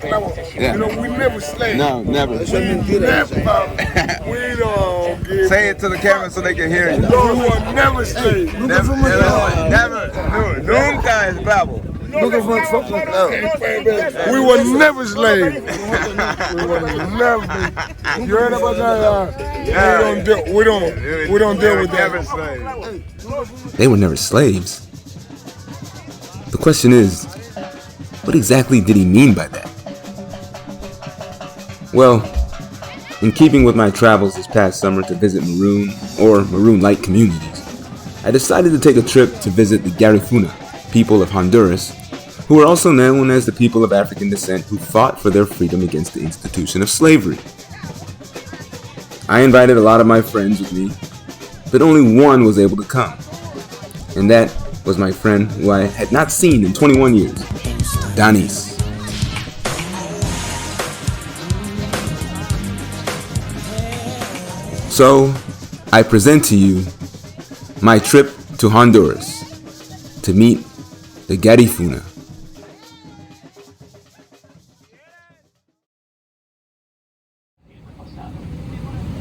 Yeah. You know, we never slaved. No, never. We don't give. Say it to the camera so they can hear you. No, we were never slaves. Never. Nunca esclavo. We were never slaves. We were never. You heard about that? We don't deal with that. They were never slaves. The question is, what exactly did he mean by that? Well, in keeping with my travels this past summer to visit Maroon or Maroon-like communities, I decided to take a trip to visit the GARIFUNA, people of Honduras, who are also known as the people of African descent who fought for their freedom against the institution of slavery. I invited a lot of my friends with me, but only one was able to come, and that was my friend who I had not seen in 21 years, Danis. So, I present to you my trip to Honduras to meet the GARIFUNA.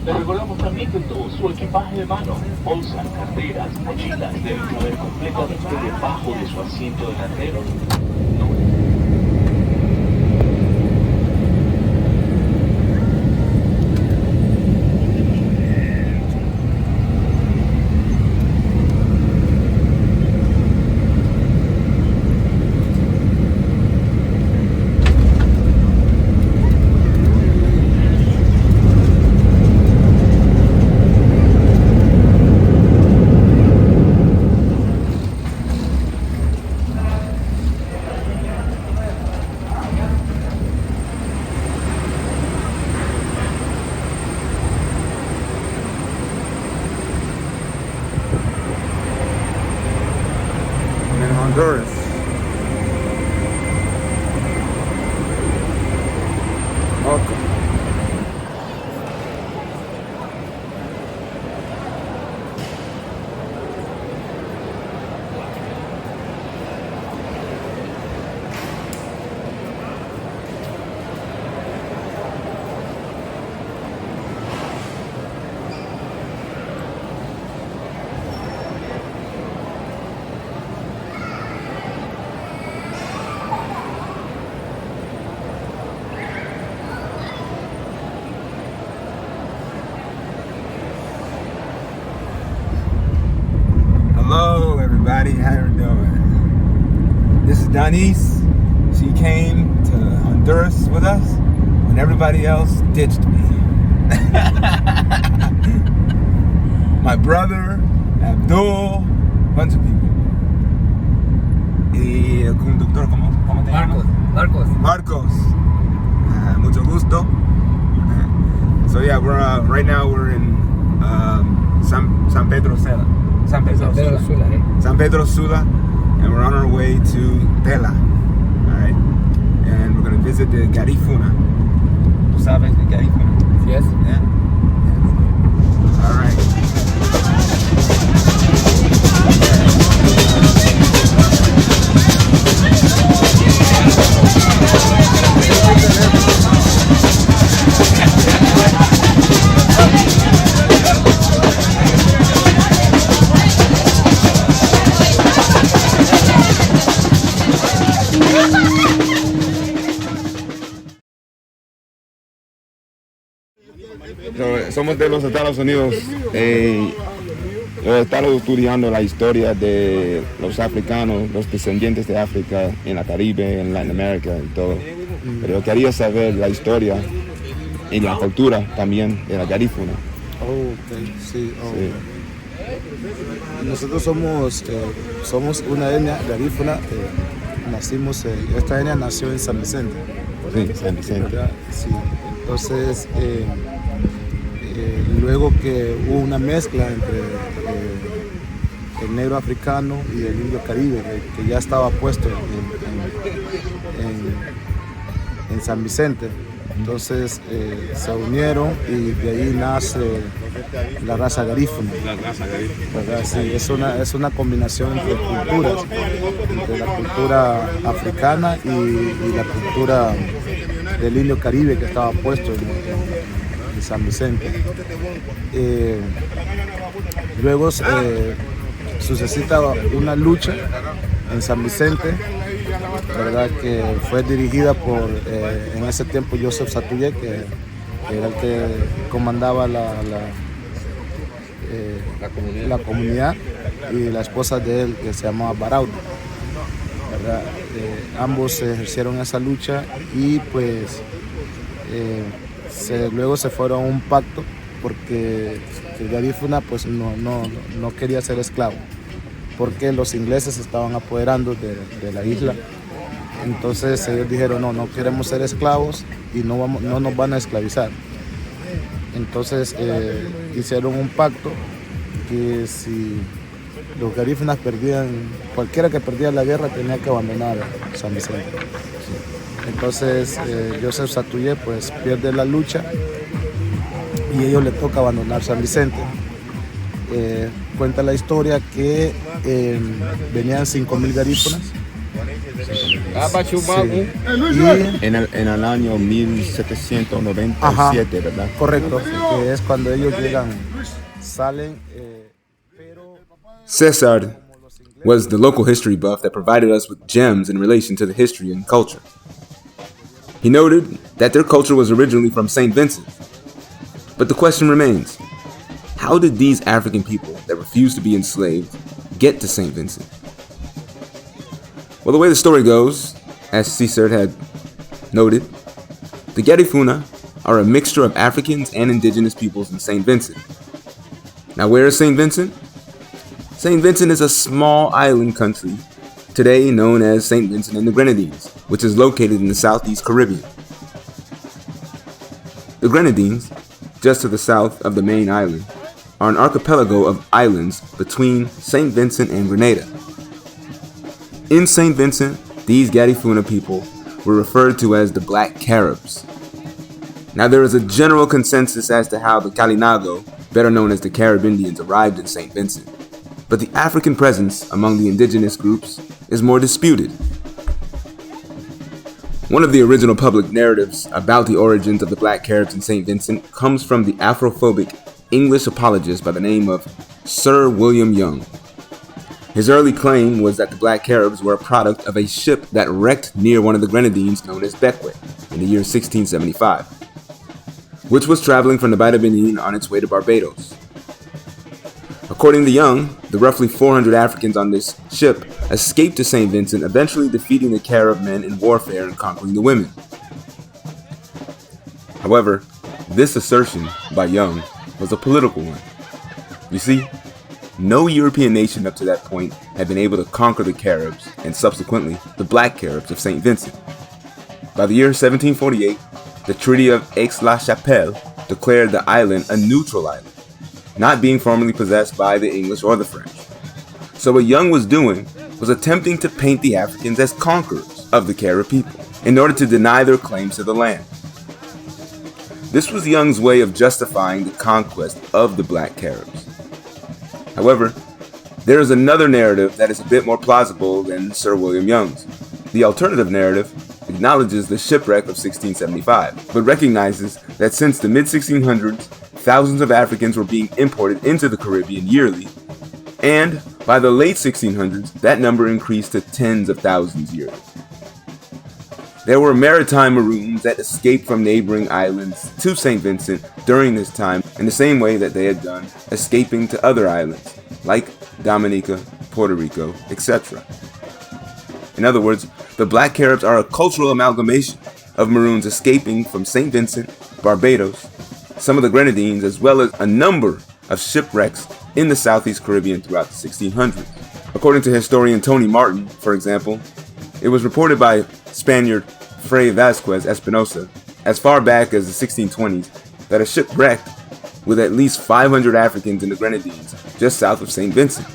Le recordamos también que todo su equipaje de mano, bolsas, carteras, mochilas deben caber completamente debajo de su asiento delantero. Honduras. Okay. Hello everybody, how you doing? This is Danis. She came to Honduras with us when everybody else ditched me. My brother, Abdul, bunch of people. Y el conductor, ¿cómo te llamas? Marcos. Mucho gusto. So yeah, we're right now we're in San Pedro Sula. San Pedro Sula, and we're on our way to Tela. Alright? And we're gonna visit the GARIFUNA. ¿Tú sabes de GARIFUNA? Yes. Yeah? Alright. Somos de los Estados Unidos. Yo he estado estudiando la historia de los africanos, los descendientes de África en la Caribe, en Latinoamérica y todo. Pero yo quería saber la historia y la cultura también de la GARIFUNA. Sí. Nosotros somos una etnia GARIFUNA. Nacimos, esta etnia nació en San Vicente. Sí, San Vicente. Sí. Entonces, luego que hubo una mezcla entre el negro africano y el indio caribe, que ya estaba puesto en San Vicente, entonces se unieron y de ahí nace la raza garífuna. Sí, es una combinación entre culturas, entre la cultura africana y la cultura del indio caribe que estaba puesto en San Vicente. Luego sucesita una lucha en San Vicente, ¿verdad? Que fue dirigida por, en ese tiempo, Joseph Satuyé, que era el que comandaba la comunidad, y la esposa de él, que se llamaba Barauda, ¿verdad? Ambos ejercieron esa lucha y pues luego se fueron a un pacto porque el Garifuna pues no quería ser esclavo, porque los ingleses se estaban apoderando de la isla. Entonces ellos dijeron, no queremos ser esclavos y no nos van a esclavizar. Entonces hicieron un pacto que si los garífunas perdían, cualquiera que perdía la guerra tenía que abandonar San Vicente. Entonces Joseph Satuyé pues pierde la lucha y a ellos les toca abandonar San Vicente. Cuenta la historia que venían 5,000 garífunas. Sí. En el año 1797, ajá, ¿verdad? Correcto, que es cuando ellos llegan, salen. Cesar was the local history buff that provided us with gems in relation to the history and culture. He noted that their culture was originally from St. Vincent. But the question remains, how did these African people that refused to be enslaved get to St. Vincent? Well, the way the story goes, as Cesar had noted, the Garifuna are a mixture of Africans and indigenous peoples in St. Vincent. Now, where is St. Vincent? St. Vincent is a small island country, today known as St. Vincent and the Grenadines, which is located in the southeast Caribbean. The Grenadines, just to the south of the main island, are an archipelago of islands between St. Vincent and Grenada. In St. Vincent, these Garifuna people were referred to as the Black Caribs. Now, there is a general consensus as to how the Kalinago, better known as the Carib Indians, arrived in St. Vincent, but the African presence among the indigenous groups is more disputed. One of the original public narratives about the origins of the Black Caribs in St. Vincent comes from the Afrophobic English apologist by the name of Sir William Young. His early claim was that the Black Caribs were a product of a ship that wrecked near one of the Grenadines known as Bequet in the year 1675, which was traveling from the Bight of Benin on its way to Barbados. According to Young, the roughly 400 Africans on this ship escaped to St. Vincent, eventually defeating the Carib men in warfare and conquering the women. However, this assertion by Young was a political one. You see, no European nation up to that point had been able to conquer the Caribs and subsequently the Black Caribs of St. Vincent. By the year 1748, the Treaty of Aix-la-Chapelle declared the island a neutral island, not being formally possessed by the English or the French. So what Young was doing was attempting to paint the Africans as conquerors of the Carib people in order to deny their claims to the land. This was Young's way of justifying the conquest of the Black Caribs. However, there is another narrative that is a bit more plausible than Sir William Young's. The alternative narrative acknowledges the shipwreck of 1675, but recognizes that since the mid-1600s, thousands of Africans were being imported into the Caribbean yearly, and by the late 1600s, that number increased to tens of thousands yearly. There were maritime Maroons that escaped from neighboring islands to St. Vincent during this time in the same way that they had done escaping to other islands, like Dominica, Puerto Rico, etc. In other words, the Black Caribs are a cultural amalgamation of Maroons escaping from St. Vincent, Barbados, some of the Grenadines, as well as a number of shipwrecks in the Southeast Caribbean throughout the 1600s. According to historian Tony Martin, for example, it was reported by Spaniard Fray Vasquez Espinosa as far back as the 1620s that a ship wrecked with at least 500 Africans in the Grenadines just south of St. Vincent.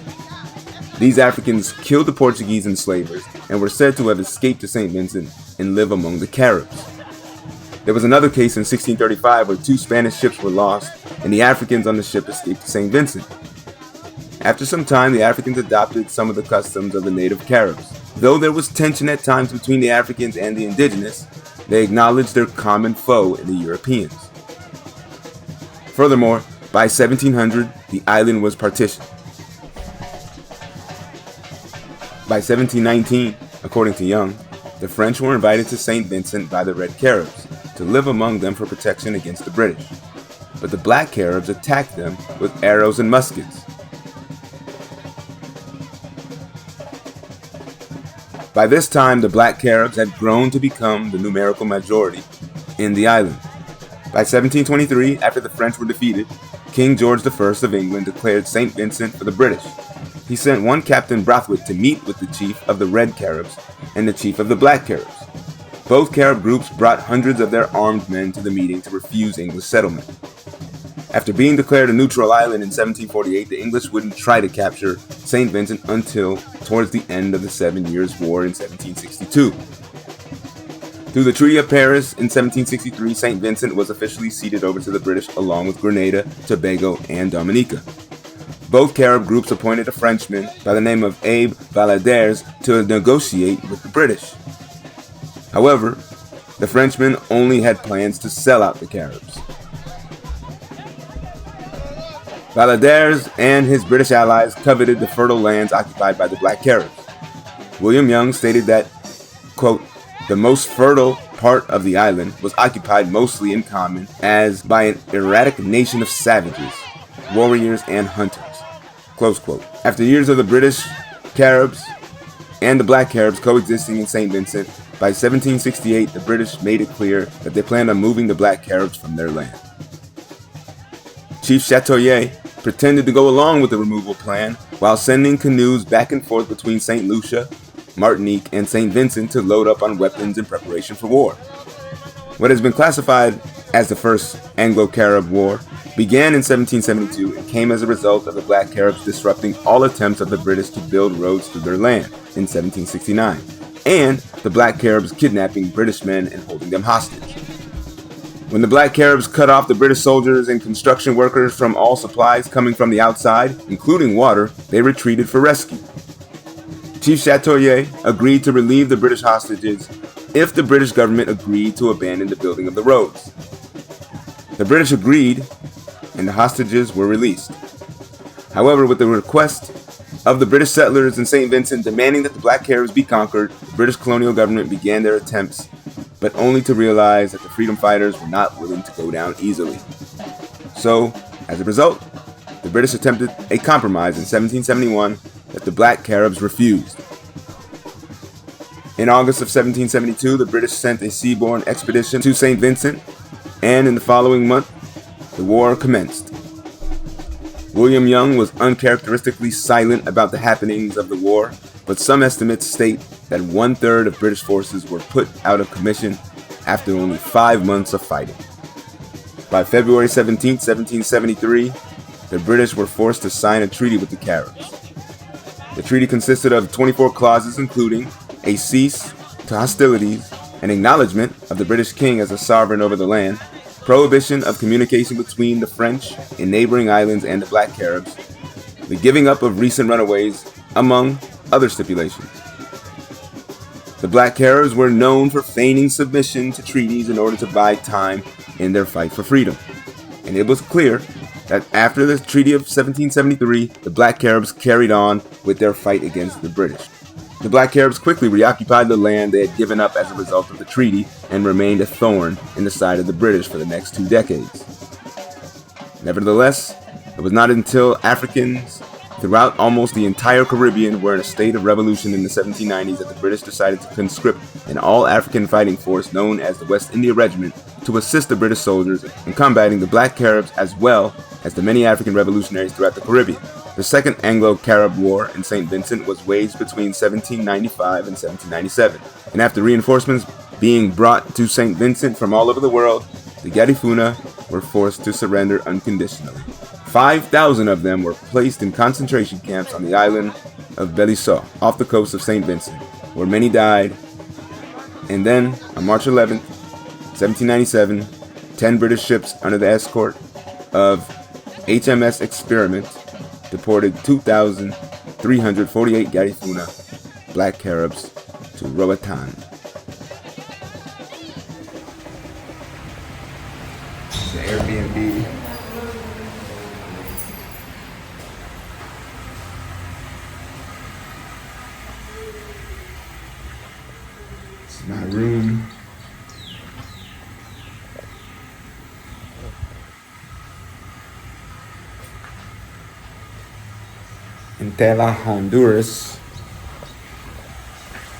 These Africans killed the Portuguese enslavers and were said to have escaped to St. Vincent and live among the Caribs. There was another case in 1635 where 2 Spanish ships were lost and the Africans on the ship escaped to St. Vincent. After some time, the Africans adopted some of the customs of the native Caribs. Though there was tension at times between the Africans and the indigenous they acknowledged their common foe in the Europeans. Furthermore, by 1700, the island was partitioned. By 1719, according to Young, the French were invited to St. Vincent by the Red Caribs to live among them for protection against the British. But the Black Caribs attacked them with arrows and muskets. By this time, the Black Caribs had grown to become the numerical majority in the island. By 1723, after the French were defeated, King George I of England declared St. Vincent for the British. He sent one Captain Brathwaite to meet with the chief of the Red Caribs and the chief of the Black Caribs. Both Carib groups brought hundreds of their armed men to the meeting to refuse English settlement. After being declared a neutral island in 1748, the English wouldn't try to capture St. Vincent until towards the end of the 7 Years' War in 1762. Through the Treaty of Paris in 1763, St. Vincent was officially ceded over to the British along with Grenada, Tobago, and Dominica. Both Carib groups appointed a Frenchman by the name of Abe Valaders to negotiate with the British. However, the Frenchman only had plans to sell out the Caribs. Valaders and his British allies coveted the fertile lands occupied by the Black Caribs. William Young stated that, quote, the most fertile part of the island was occupied mostly in common as by an erratic nation of savages, warriors, and hunters. Close quote. After years of the British Caribs and the Black Caribs coexisting in St. Vincent, by 1768 the British made it clear that they planned on moving the Black Caribs from their land. Chief Chatoyer pretended to go along with the removal plan while sending canoes back and forth between St. Lucia, Martinique, and St. Vincent to load up on weapons in preparation for war. What has been classified as the First Anglo-Carib War began in 1772 and came as a result of the Black Caribs disrupting all attempts of the British to build roads through their land in 1769, and the Black Caribs kidnapping British men and holding them hostage. When the Black Caribs cut off the British soldiers and construction workers from all supplies coming from the outside, including water, they retreated for rescue. Chief Chatoyer agreed to relieve the British hostages if the British government agreed to abandon the building of the roads. The British agreed, and the hostages were released. However, with the request of the British settlers in St. Vincent demanding that the Black Caribs be conquered, the British colonial government began their attempts, but only to realize that the freedom fighters were not willing to go down easily. So, as a result, the British attempted a compromise in 1771 that the Black Caribs refused. In August of 1772, the British sent a seaborne expedition to St. Vincent, and in the following month, the war commenced. William Young was uncharacteristically silent about the happenings of the war, but some estimates state that 1/3 of British forces were put out of commission after only 5 months of fighting. By February 17, 1773, the British were forced to sign a treaty with the Caribs. The treaty consisted of 24 clauses including a cease to hostilities, an acknowledgement of the British king as a sovereign over the land, prohibition of communication between the French in neighboring islands and the Black Caribs, the giving up of recent runaways, among other stipulations. The Black Caribs were known for feigning submission to treaties in order to buy time in their fight for freedom, and it was clear that after the Treaty of 1773, the Black Caribs carried on with their fight against the British. The Black Caribs quickly reoccupied the land they had given up as a result of the treaty and remained a thorn in the side of the British for the next 2 decades. Nevertheless, it was not until Africans throughout almost the entire Caribbean were in a state of revolution in the 1790s that the British decided to conscript an all-African fighting force known as the West India Regiment to assist the British soldiers in combating the Black Caribs as well as the many African revolutionaries throughout the Caribbean. The Second Anglo-Carib War in St. Vincent was waged between 1795 and 1797, and after reinforcements being brought to St. Vincent from all over the world, the GARIFUNA were forced to surrender unconditionally. 5,000 of them were placed in concentration camps on the island of Belize, off the coast of St. Vincent, where many died. And then, on March 11th, 1797, 10 British ships under the escort of HMS Experiment deported 2,348 GARIFUNA Black Caribs to Roatan. The Airbnb. This is my room. In Tela, Honduras.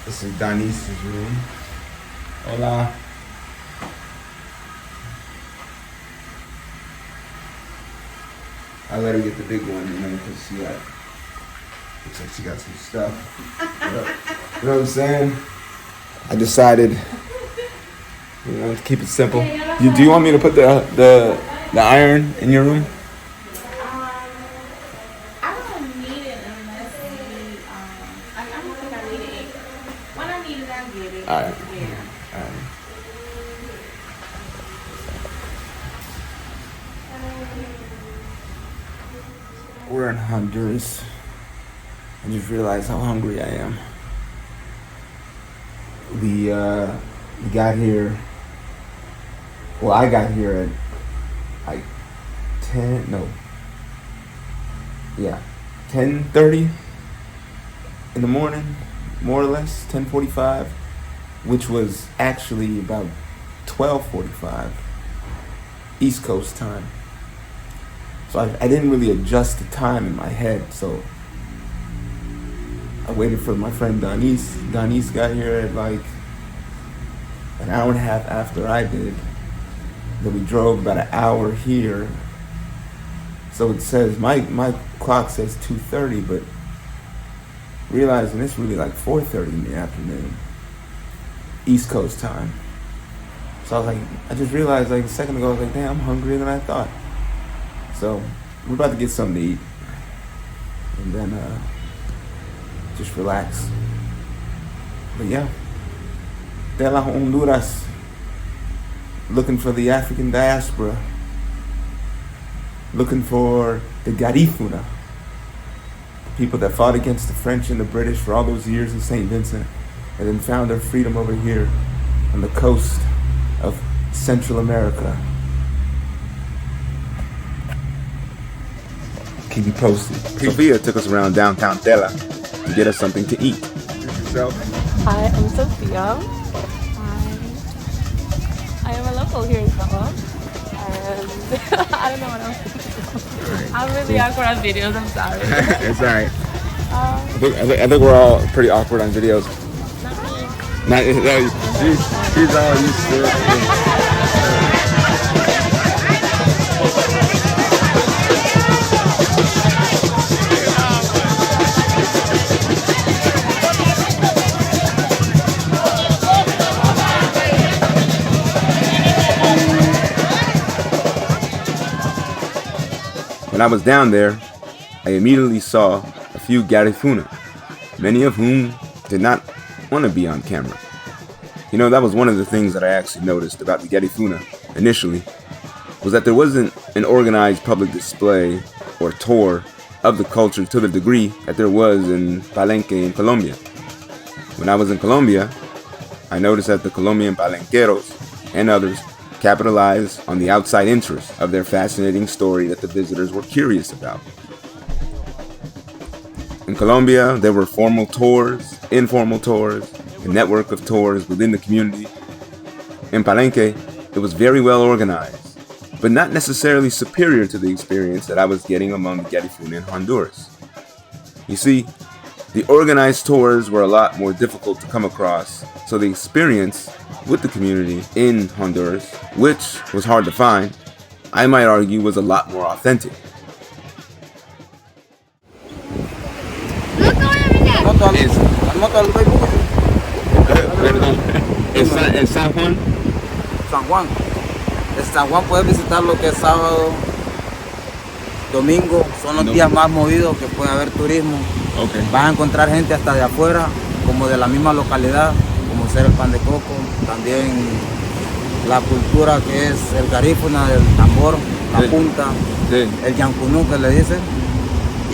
This is Danice's room. Hola. I let her get the big one, because she got, looks like she got some stuff. You know what I'm saying? I decided, to keep it simple. Do you want me to put the iron in your room? I don't need it unless we, I don't think I need it. When I need it, I'll get it. Alright. Yeah. We're in Honduras. I just realized how hungry I am. We got here. Well, I got here at like 10:30 in the morning, more or less, 10:45, which was actually about 12:45 East Coast time. So I didn't really adjust the time in my head, so I waited for my friend Danice. Danice got here at like an hour and a half after I did. Then we drove about an hour here. So it says, my clock says 2:30, but realizing it's really like 4:30 in the afternoon, East Coast time. So I was like, I just realized like a second ago, I was like, damn, I'm hungrier than I thought. So we're about to get something to eat, and then just relax. But yeah, de la Honduras, looking for the African diaspora, looking for the GARIFUNA, the people that fought against the French and the British for all those years in St. Vincent, and then found their freedom over here on the coast of Central America. Keep you posted. Sophia took us around downtown Tela to get us something to eat. Hi, I'm Sophia. I am a local here in Tela. And I don't know what else to do. I'm really awkward on videos, I'm sorry. It's alright. I think we're all pretty awkward on videos. Not me. She's all used to it. When I was down there, I immediately saw a few GARIFUNA, many of whom did not want to be on camera. You know, that was one of the things that I actually noticed about the GARIFUNA initially, was that there wasn't an organized public display or tour of the culture to the degree that there was in Palenque in Colombia. When I was in Colombia, I noticed that the Colombian palenqueros and others capitalized on the outside interest of their fascinating story that the visitors were curious about. In Colombia, there were formal tours, informal tours, a network of tours within the community. In Palenque, it was very well organized, but not necessarily superior to the experience that I was getting among the GARIFUNA in Honduras. You see, the organized tours were a lot more difficult to come across, so the experience with the community in Honduras, which was hard to find, I might argue was a lot more authentic. ¿En San Juan? San Juan. En San Juan puedes visitar lo que es sábado, domingo, son los días más movidos que puede haber turismo. Okay. Vas a encontrar gente hasta de afuera, como de la misma localidad, como ser el pan de coco, también la cultura que es el garífuna, el tambor, la punta, el yancunú que le dicen,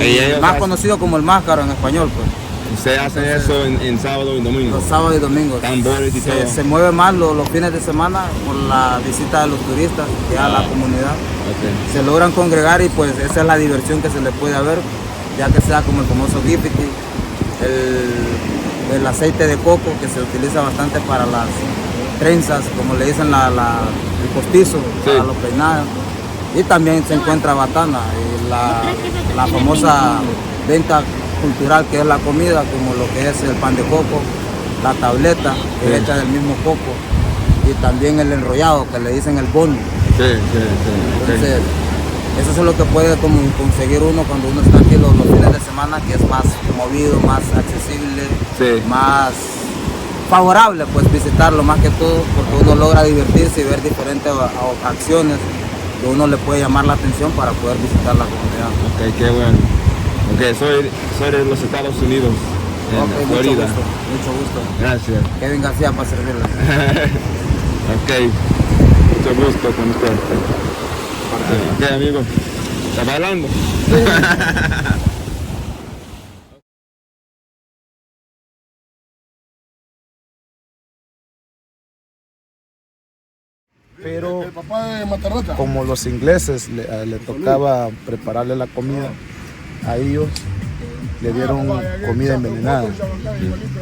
y más conocido como el máscaro en español, pues. Usted hace eso en sábado y domingo. Los sábados y domingos. Tambores y todo. Se mueve más los fines de semana por la visita de los turistas que a la comunidad. Okay. Se logran congregar y pues esa es la diversión que se le puede haber, ya que sea como el famoso gifiti, el aceite de coco que se utiliza bastante para las trenzas, como le dicen el postizo, para los peinados. Y también se encuentra batana, y la famosa venta cultural que es la comida, como lo que es el pan de coco, la tableta que es hecha del mismo coco, y también el enrollado que le dicen el bono. Entonces, eso es lo que puede como conseguir uno cuando uno está aquí los fines de semana, que es más movido, más accesible, más favorable pues visitarlo más que todo, porque uno logra divertirse y ver diferentes acciones que uno le puede llamar la atención para poder visitar la comunidad. Ok, qué bueno. Ok, soy de los Estados Unidos, en Florida. Mucho gusto. Gracias. Kevin García para servirle. Ok, mucho gusto con usted. Ok, amigo. ¿Está bailando? Pero como los ingleses le tocaba prepararle la comida a ellos, le dieron comida envenenada.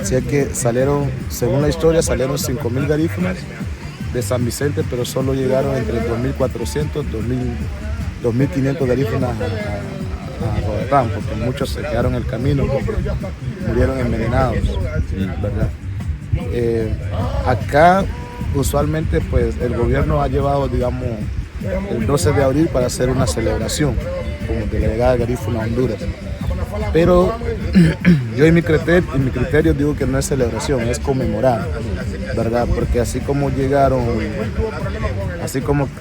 Así que salieron, según la historia, salieron 5.000 garífunas de San Vicente, pero solo llegaron entre 2.400 y 2.500 garífunas a Roatan, porque muchos se quedaron en el camino, murieron envenenados, ¿verdad? Acá usualmente pues el gobierno ha llevado, digamos, el 12 de abril para hacer una celebración como de la llegada de Garifuna a Honduras. Pero yo en mi criterio digo que no es celebración, es conmemorar, ¿verdad? Porque así como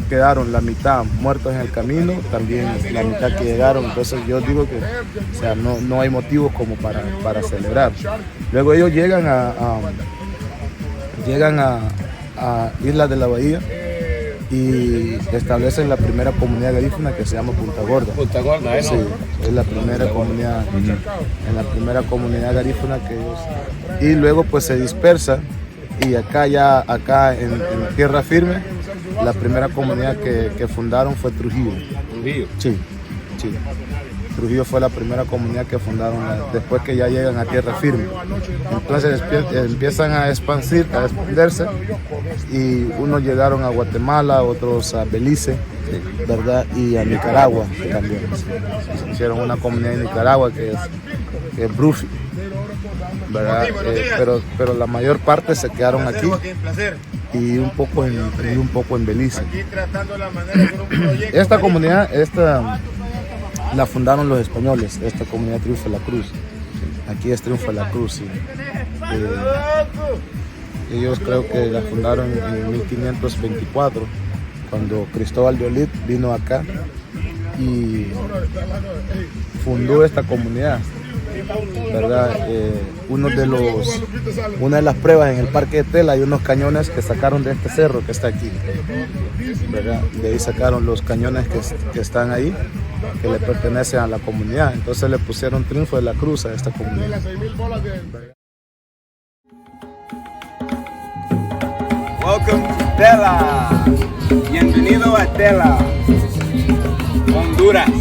quedaron la mitad muertos en el camino, también la mitad que llegaron. Entonces yo digo que, o sea, no hay motivos como para celebrar. Luego ellos llegan a Islas de la Bahía y establecen la primera comunidad garífuna que se llama Punta Gorda. Punta Gorda, sí, es la primera comunidad, en la primera comunidad garífuna que ellos. Y luego pues se dispersa y acá en tierra firme, la primera comunidad que fundaron fue Trujillo. ¿Trujillo? Sí. Trujillo fue la primera comunidad que fundaron después que ya llegan a tierra firme. Entonces empiezan a expandirse y unos llegaron a Guatemala, otros a Belize, ¿verdad? Y a Nicaragua también. Hicieron una comunidad en Nicaragua que es Brufi, ¿verdad? Pero la mayor parte se quedaron aquí y un poco en Belice. Esta comunidad, la fundaron los españoles, esta comunidad Triunfo de la Cruz. Aquí es Triunfo de la Cruz, sí. Ellos creo que la fundaron en 1524, cuando Cristóbal de Olid vino acá y fundó esta comunidad, ¿verdad? Una de las pruebas en el parque de Tela, hay unos cañones que sacaron de este cerro que está aquí, ¿verdad? De ahí sacaron los cañones que están ahí, que le pertenecen a la comunidad. Entonces le pusieron Triunfo de la Cruz a esta comunidad. Welcome to Tela. Bienvenido a Tela, Honduras.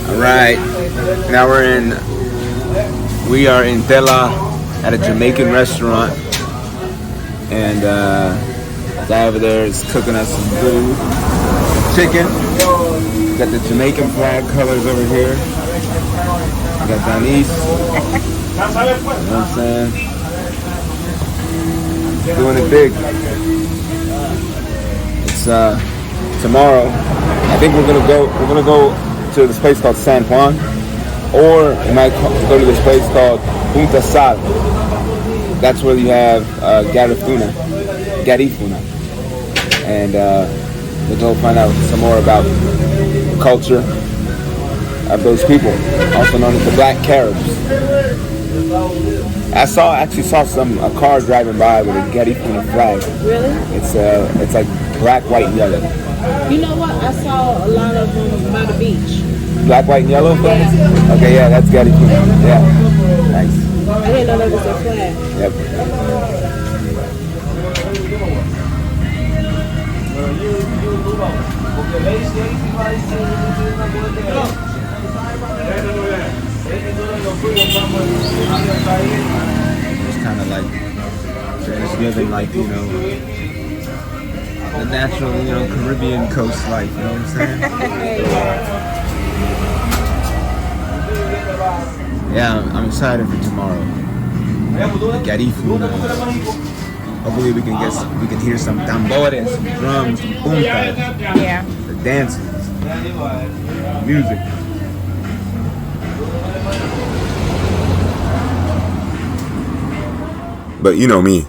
Alright, now we are in Tela at a Jamaican restaurant, and the guy over there is cooking us some food, chicken. Got the Jamaican flag colors over here. I got Danise, you know what I'm saying? Doing it big. It's tomorrow. I think we're gonna go to this place called San Juan. Or you might go to this place called Punta Sal. That's where you have Garifuna. And we'll go find out some more about the culture of those people, also known as the Black Caribs. I actually saw a car driving by with a Garifuna flag. Really? It's like black, white, and yellow. You know what? I saw a lot of them by the beach. Black, white, and yellow flags? Yeah. Okay, yeah, that's Garifuna. Yeah, nice. I didn't know that was a flag. Yep. It's kind of like they're just living like, you know, the natural, you know, Caribbean coast life, you know what I'm saying? Yeah, I'm excited for tomorrow. The Garifuna. Hopefully we can hear some tambores, some drums, some puntas, Yeah. the dances, music. But you know me,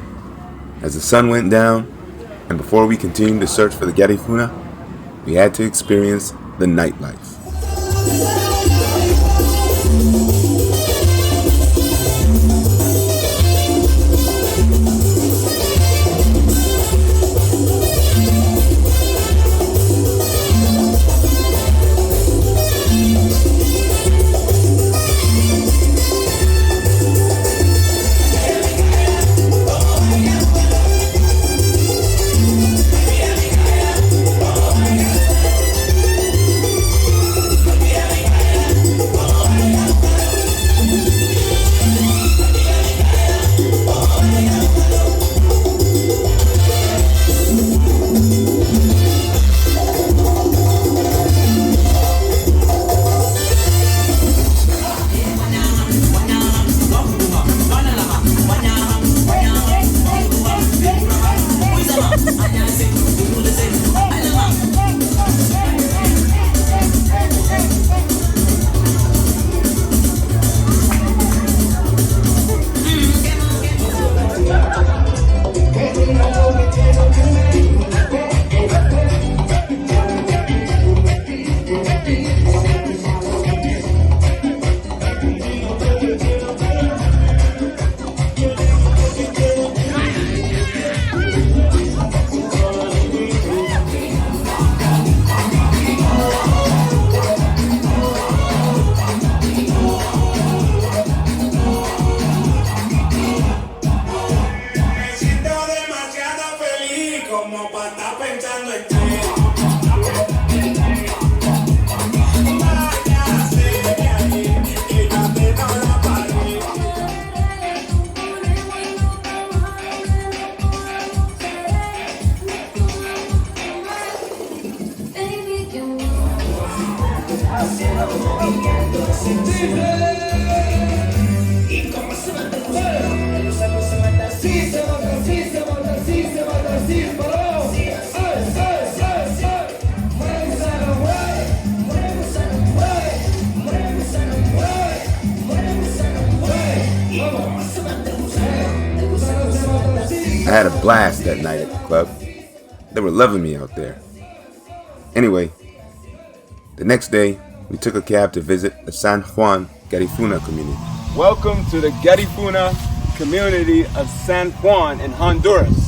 as the sun went down, and before we continued to search for the Garifuna, we had to experience the nightlife. I had a blast that night at the club. They were loving me out there. Anyway, the next day, we took a cab to visit the San Juan Garifuna community. Welcome to the Garifuna community of San Juan in Honduras.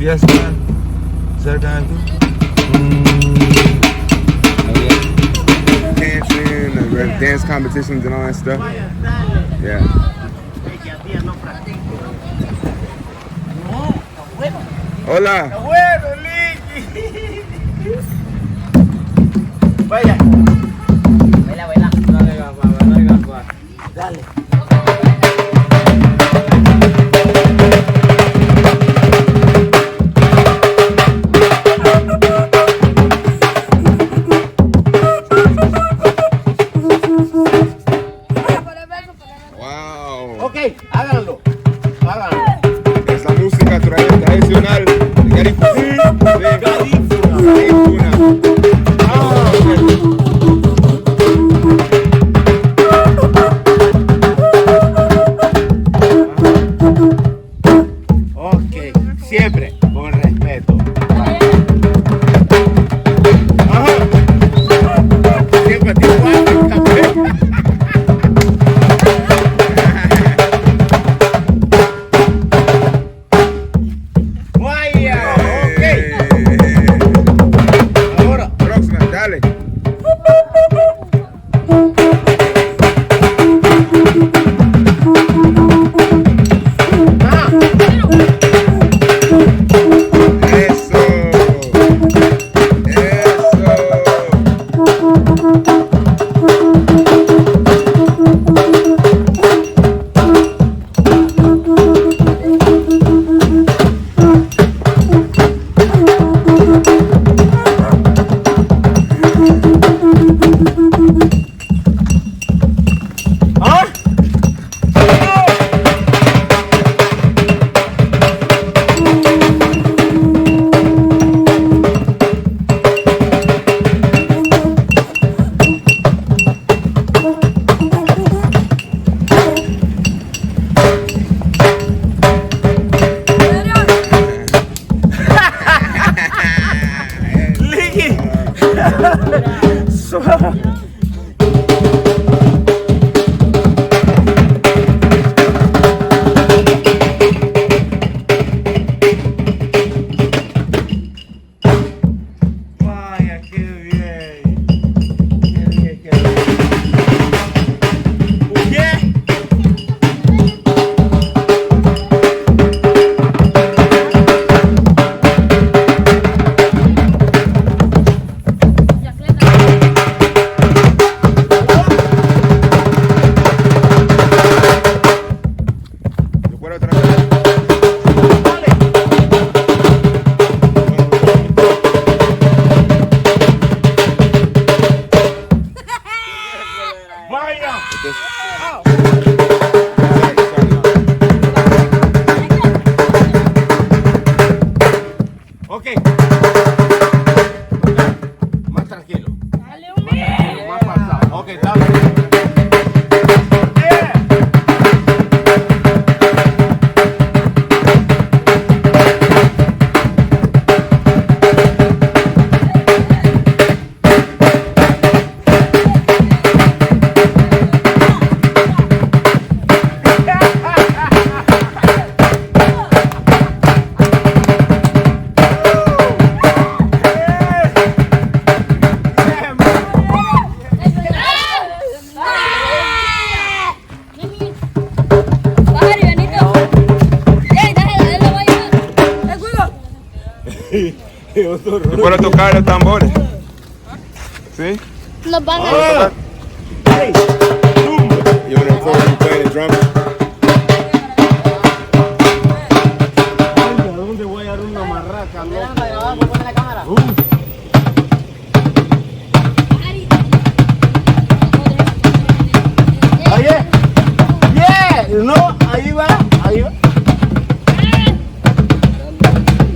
fiesta cerca de aquí. Dancing, dance competitions and all that stuff. Yeah. Hola. Bueno, Licky. Vaya. Vela. Dale, gafá. Dale. Wow. Ok, háganlo. Es la música tradicional de Garifuna. Ok, siempre con respeto. Siempre igual, café. Vaya, ok. Ahora, próxima, dale. vaya, qué bien. Qué bien, qué bien. Oye. Vaya. Ok. Más tranquilo. Más pasado. Ok, dale. ¿Te puedo tocar los tambores? ¿Sí? Nos van a tocar. You wanna record me playing the drums? ¿A dónde voy a dar una marraca? Oye, yeah, no, ahí va.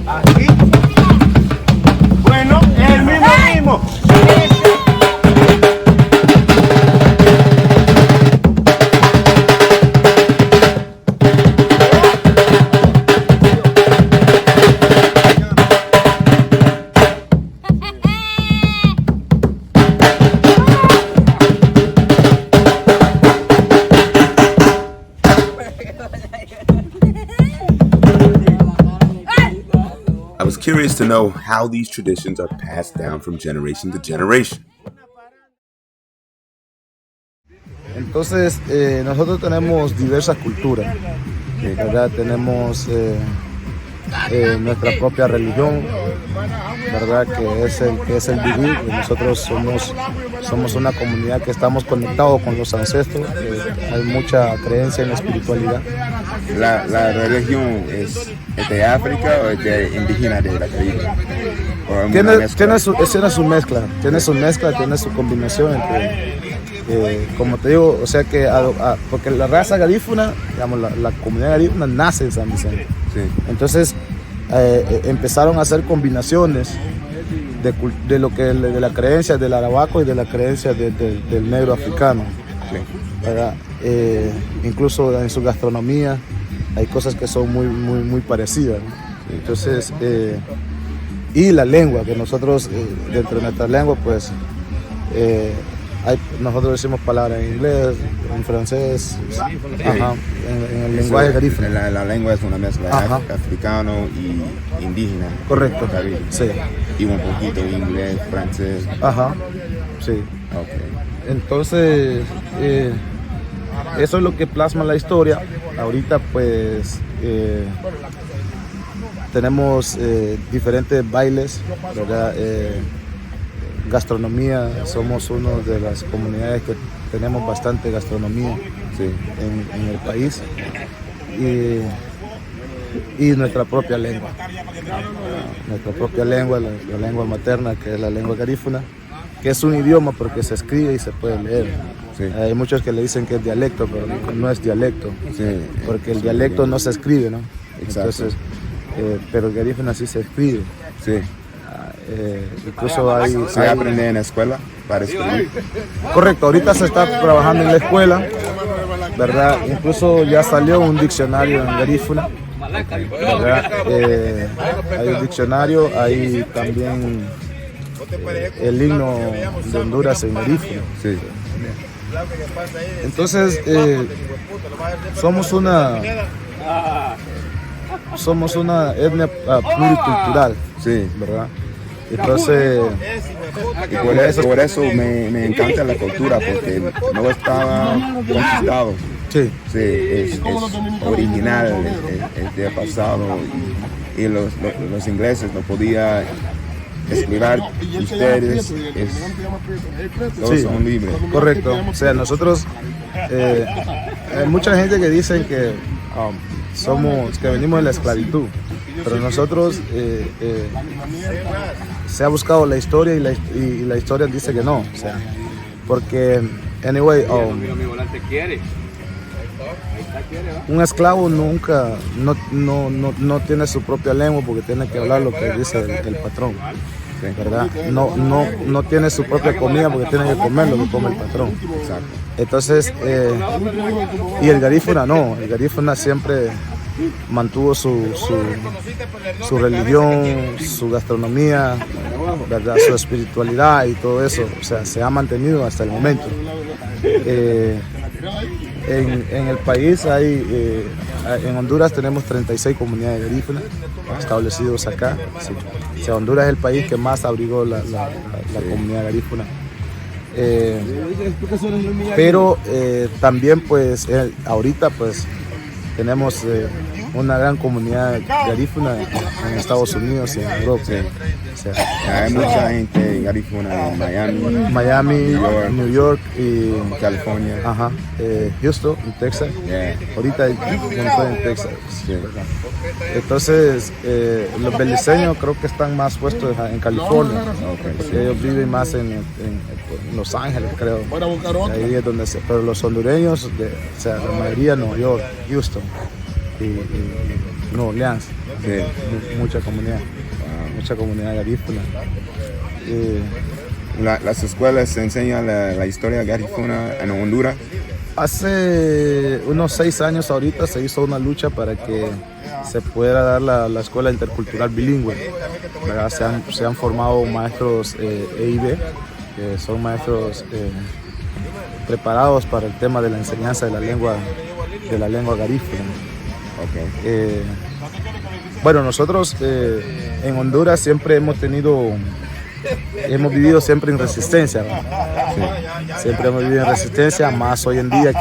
Así. Bueno, el mismo ritmo. I was curious to know how these traditions are passed down from generation to generation. Entonces, nosotros tenemos diversas culturas, ¿verdad? Tenemos nuestra propia religión, ¿verdad? Que es el vivir. Nosotros somos una comunidad que estamos conectados con los ancestros. Hay mucha creencia en la espiritualidad. ¿La religión es de África o es de indígena de la Caribe? Tiene su mezcla, tiene su combinación entre... como te digo, o sea que porque la raza garífuna, digamos, la comunidad garífuna nace en San Vicente. Sí. Entonces empezaron a hacer combinaciones de la creencia del arahuaco y de la creencia del negro africano. Sí. ¿Verdad? Incluso en su gastronomía hay cosas que son muy parecidas, ¿no? Sí. Entonces, y la lengua, que nosotros dentro de nuestra lengua, pues nosotros decimos palabras en inglés, en francés, ajá, en el lenguaje garífuna. La lengua es una mezcla africano y indígena. Correcto. Sí. Y un poquito inglés, francés. Ajá, sí. Okay. Entonces, eso es lo que plasma la historia. Ahorita pues tenemos diferentes bailes, ¿verdad? Gastronomía, somos una de las comunidades que tenemos bastante gastronomía, sí, en el país, y nuestra propia lengua, la lengua materna, que es la lengua garífuna, que es un idioma porque se escribe y se puede leer. Sí. Hay muchos que le dicen que es dialecto, pero no es dialecto, sí, porque el dialecto no se escribe, ¿no? Exacto. Entonces, pero el garífuna sí se escribe. Sí. Incluso ¿Se aprende en la escuela para escribir? Correcto, ahorita se está trabajando en la escuela, ¿verdad? Incluso ya salió un diccionario en garífuna, ¿verdad? Hay un diccionario, hay también el himno de Honduras en garífuna. Sí. Entonces, somos una etnia pluricultural, sí, ¿verdad? Entonces, y por eso me encanta la cultura, porque no estaba conquistado. Sí. Sí, es original, es de pasado, y los ingleses no podían escribir, ustedes todos son libres. Correcto, o sea, nosotros, hay mucha gente que dicen que que venimos de la esclavitud, pero nosotros se ha buscado la historia y la historia dice que no, o sea, porque anyway, un esclavo nunca no tiene su propia lengua porque tiene que hablar lo que dice el patrón, ¿verdad? No tiene su propia comida porque tiene que comer lo que come el patrón. Exacto. Entonces, y el garífuna no, el garífuna siempre mantuvo su religión, su gastronomía, ¿verdad? Su espiritualidad y todo eso, o sea, se ha mantenido hasta el momento. En el país en Honduras tenemos 36 comunidades garífunas establecidos acá. Sí. O sea, Honduras es el país que más abrigó la comunidad garífuna. Pero también pues ahorita pues tenemos una gran comunidad garífuna en Estados Unidos y en Europa. Sí. O sea, hay mucha gente garífuna en Miami, New York y California. Ajá, Houston, en Texas. Yeah. Ahorita estoy en Texas. Sí. Entonces, los beliceños creo que están más puestos en California. Okay, porque sí, ellos viven más en Los Ángeles, creo. Ahí es donde pero los hondureños, o sea, la mayoría en Nueva York, Houston y Nueva Orleans. Sí. Mucha comunidad garífuna. Las escuelas enseñan la historia garífuna en Honduras. Hace unos 6 años ahorita se hizo una lucha para que se pudiera dar la escuela intercultural bilingüe, ¿verdad? Se han formado maestros EIB, que son maestros preparados para el tema de la enseñanza de la lengua garífuna. Okay. Bueno, nosotros en Honduras siempre hemos vivido siempre en resistencia, ¿no? Sí. Siempre hemos vivido en resistencia, más hoy en día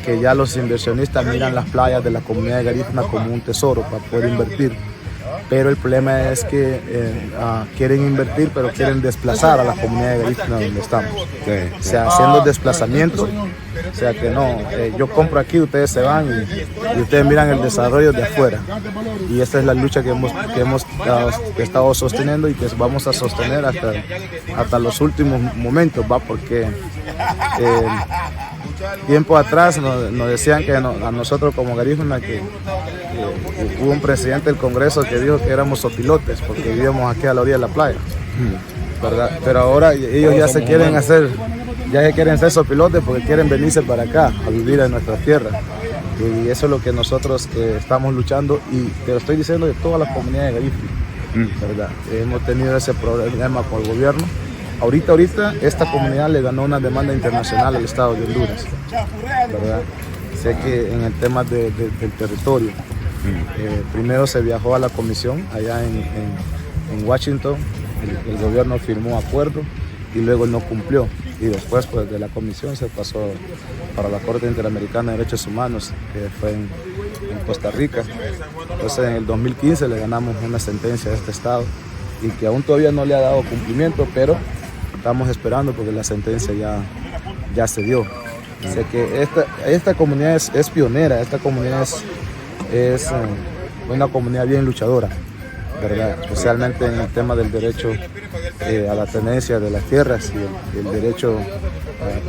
que ya los inversionistas miran las playas de la comunidad de Garífuna como un tesoro para poder invertir. Pero el problema es que quieren invertir, pero quieren desplazar a la comunidad de Garífuna donde estamos. Sí. O sea, haciendo desplazamiento. O sea que no, yo compro aquí, ustedes se van y ustedes miran el desarrollo de afuera. Y esta es la lucha que hemos estado sosteniendo y que vamos a sostener hasta los últimos momentos, ¿va? Porque tiempo atrás nos decían que a nosotros como Garífuna que hubo un presidente del Congreso que dijo que éramos sopilotes porque vivíamos aquí a la orilla de la playa, ¿verdad? Pero ahora ellos ya se quieren ser sopilotes porque quieren venirse para acá a vivir en nuestra tierra. Y eso es lo que nosotros estamos luchando, y te lo estoy diciendo de todas las comunidades de Garífuna, ¿verdad? Hemos tenido ese problema con el gobierno. Ahorita esta comunidad le ganó una demanda internacional al Estado de Honduras, ¿verdad? Sé que en el tema del territorio, primero se viajó a la comisión allá en Washington, el gobierno firmó acuerdo y luego no cumplió, y después pues de la comisión se pasó para la Corte Interamericana de Derechos Humanos, que fue en Costa Rica. Entonces en el 2015 le ganamos una sentencia a este estado y que aún todavía no le ha dado cumplimiento, pero estamos esperando porque la sentencia ya se dio. O sea que esta comunidad es pionera, esta comunidad es una comunidad bien luchadora, ¿verdad? Especialmente en el tema del derecho a la tenencia de las tierras y el derecho,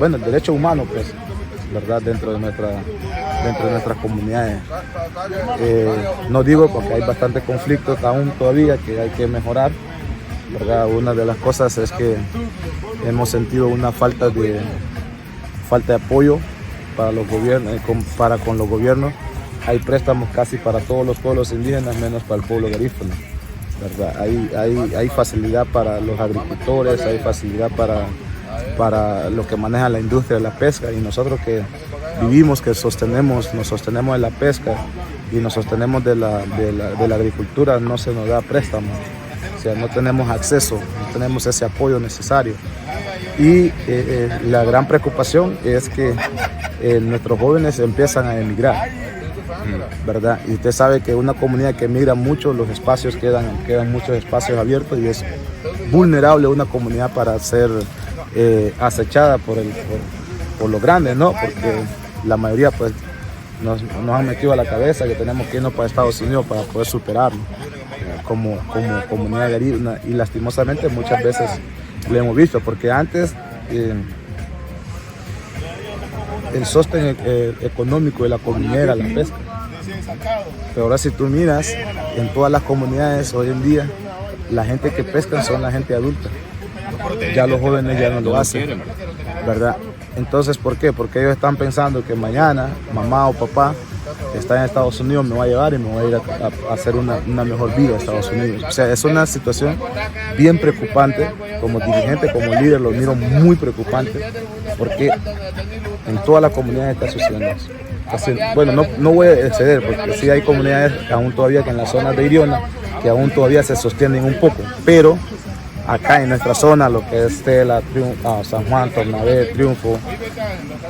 el derecho humano, pues, ¿verdad? Dentro de nuestras comunidades. No digo porque hay bastante conflicto aún todavía que hay que mejorar, ¿verdad? Una de las cosas es que hemos sentido una falta de apoyo para los gobiernos, con los gobiernos. Hay préstamos casi para todos los pueblos indígenas, menos para el pueblo garífuna, ¿verdad? Hay facilidad para los agricultores, hay facilidad para los que manejan la industria de la pesca, y nosotros que vivimos, que nos sostenemos de la pesca y nos sostenemos de la agricultura, no se nos da préstamo. O sea, no tenemos acceso, no tenemos ese apoyo necesario. Y la gran preocupación es que nuestros jóvenes empiezan a emigrar, ¿verdad? Y usted sabe que una comunidad que emigra mucho, los espacios quedan muchos espacios abiertos, y es vulnerable una comunidad para ser acechada por los grandes, ¿no? Porque la mayoría pues nos han metido a la cabeza que tenemos que irnos para Estados Unidos para poder superarnos como comunidad garífuna, y lastimosamente muchas veces lo hemos visto, porque antes el sostén económico de la comunidad era la pesca, pero ahora si tú miras en todas las comunidades hoy en día, la gente que pescan son la gente adulta, ya los jóvenes ya no lo hacen, ¿verdad? Entonces, ¿por qué? Porque ellos están pensando que mañana mamá o papá está en Estados Unidos, me va a llevar y me va a ir a hacer una mejor vida a Estados Unidos. O sea, es una situación bien preocupante. Como dirigente, como líder, lo miro muy preocupante, porque en toda la comunidad está sucediendo eso. Bueno, no voy a exceder, porque sí hay comunidades aún todavía que en la zona de Iriona, que aún todavía se sostienen un poco, pero acá en nuestra zona, lo que es Tela, San Juan, Tornabé, Triunfo,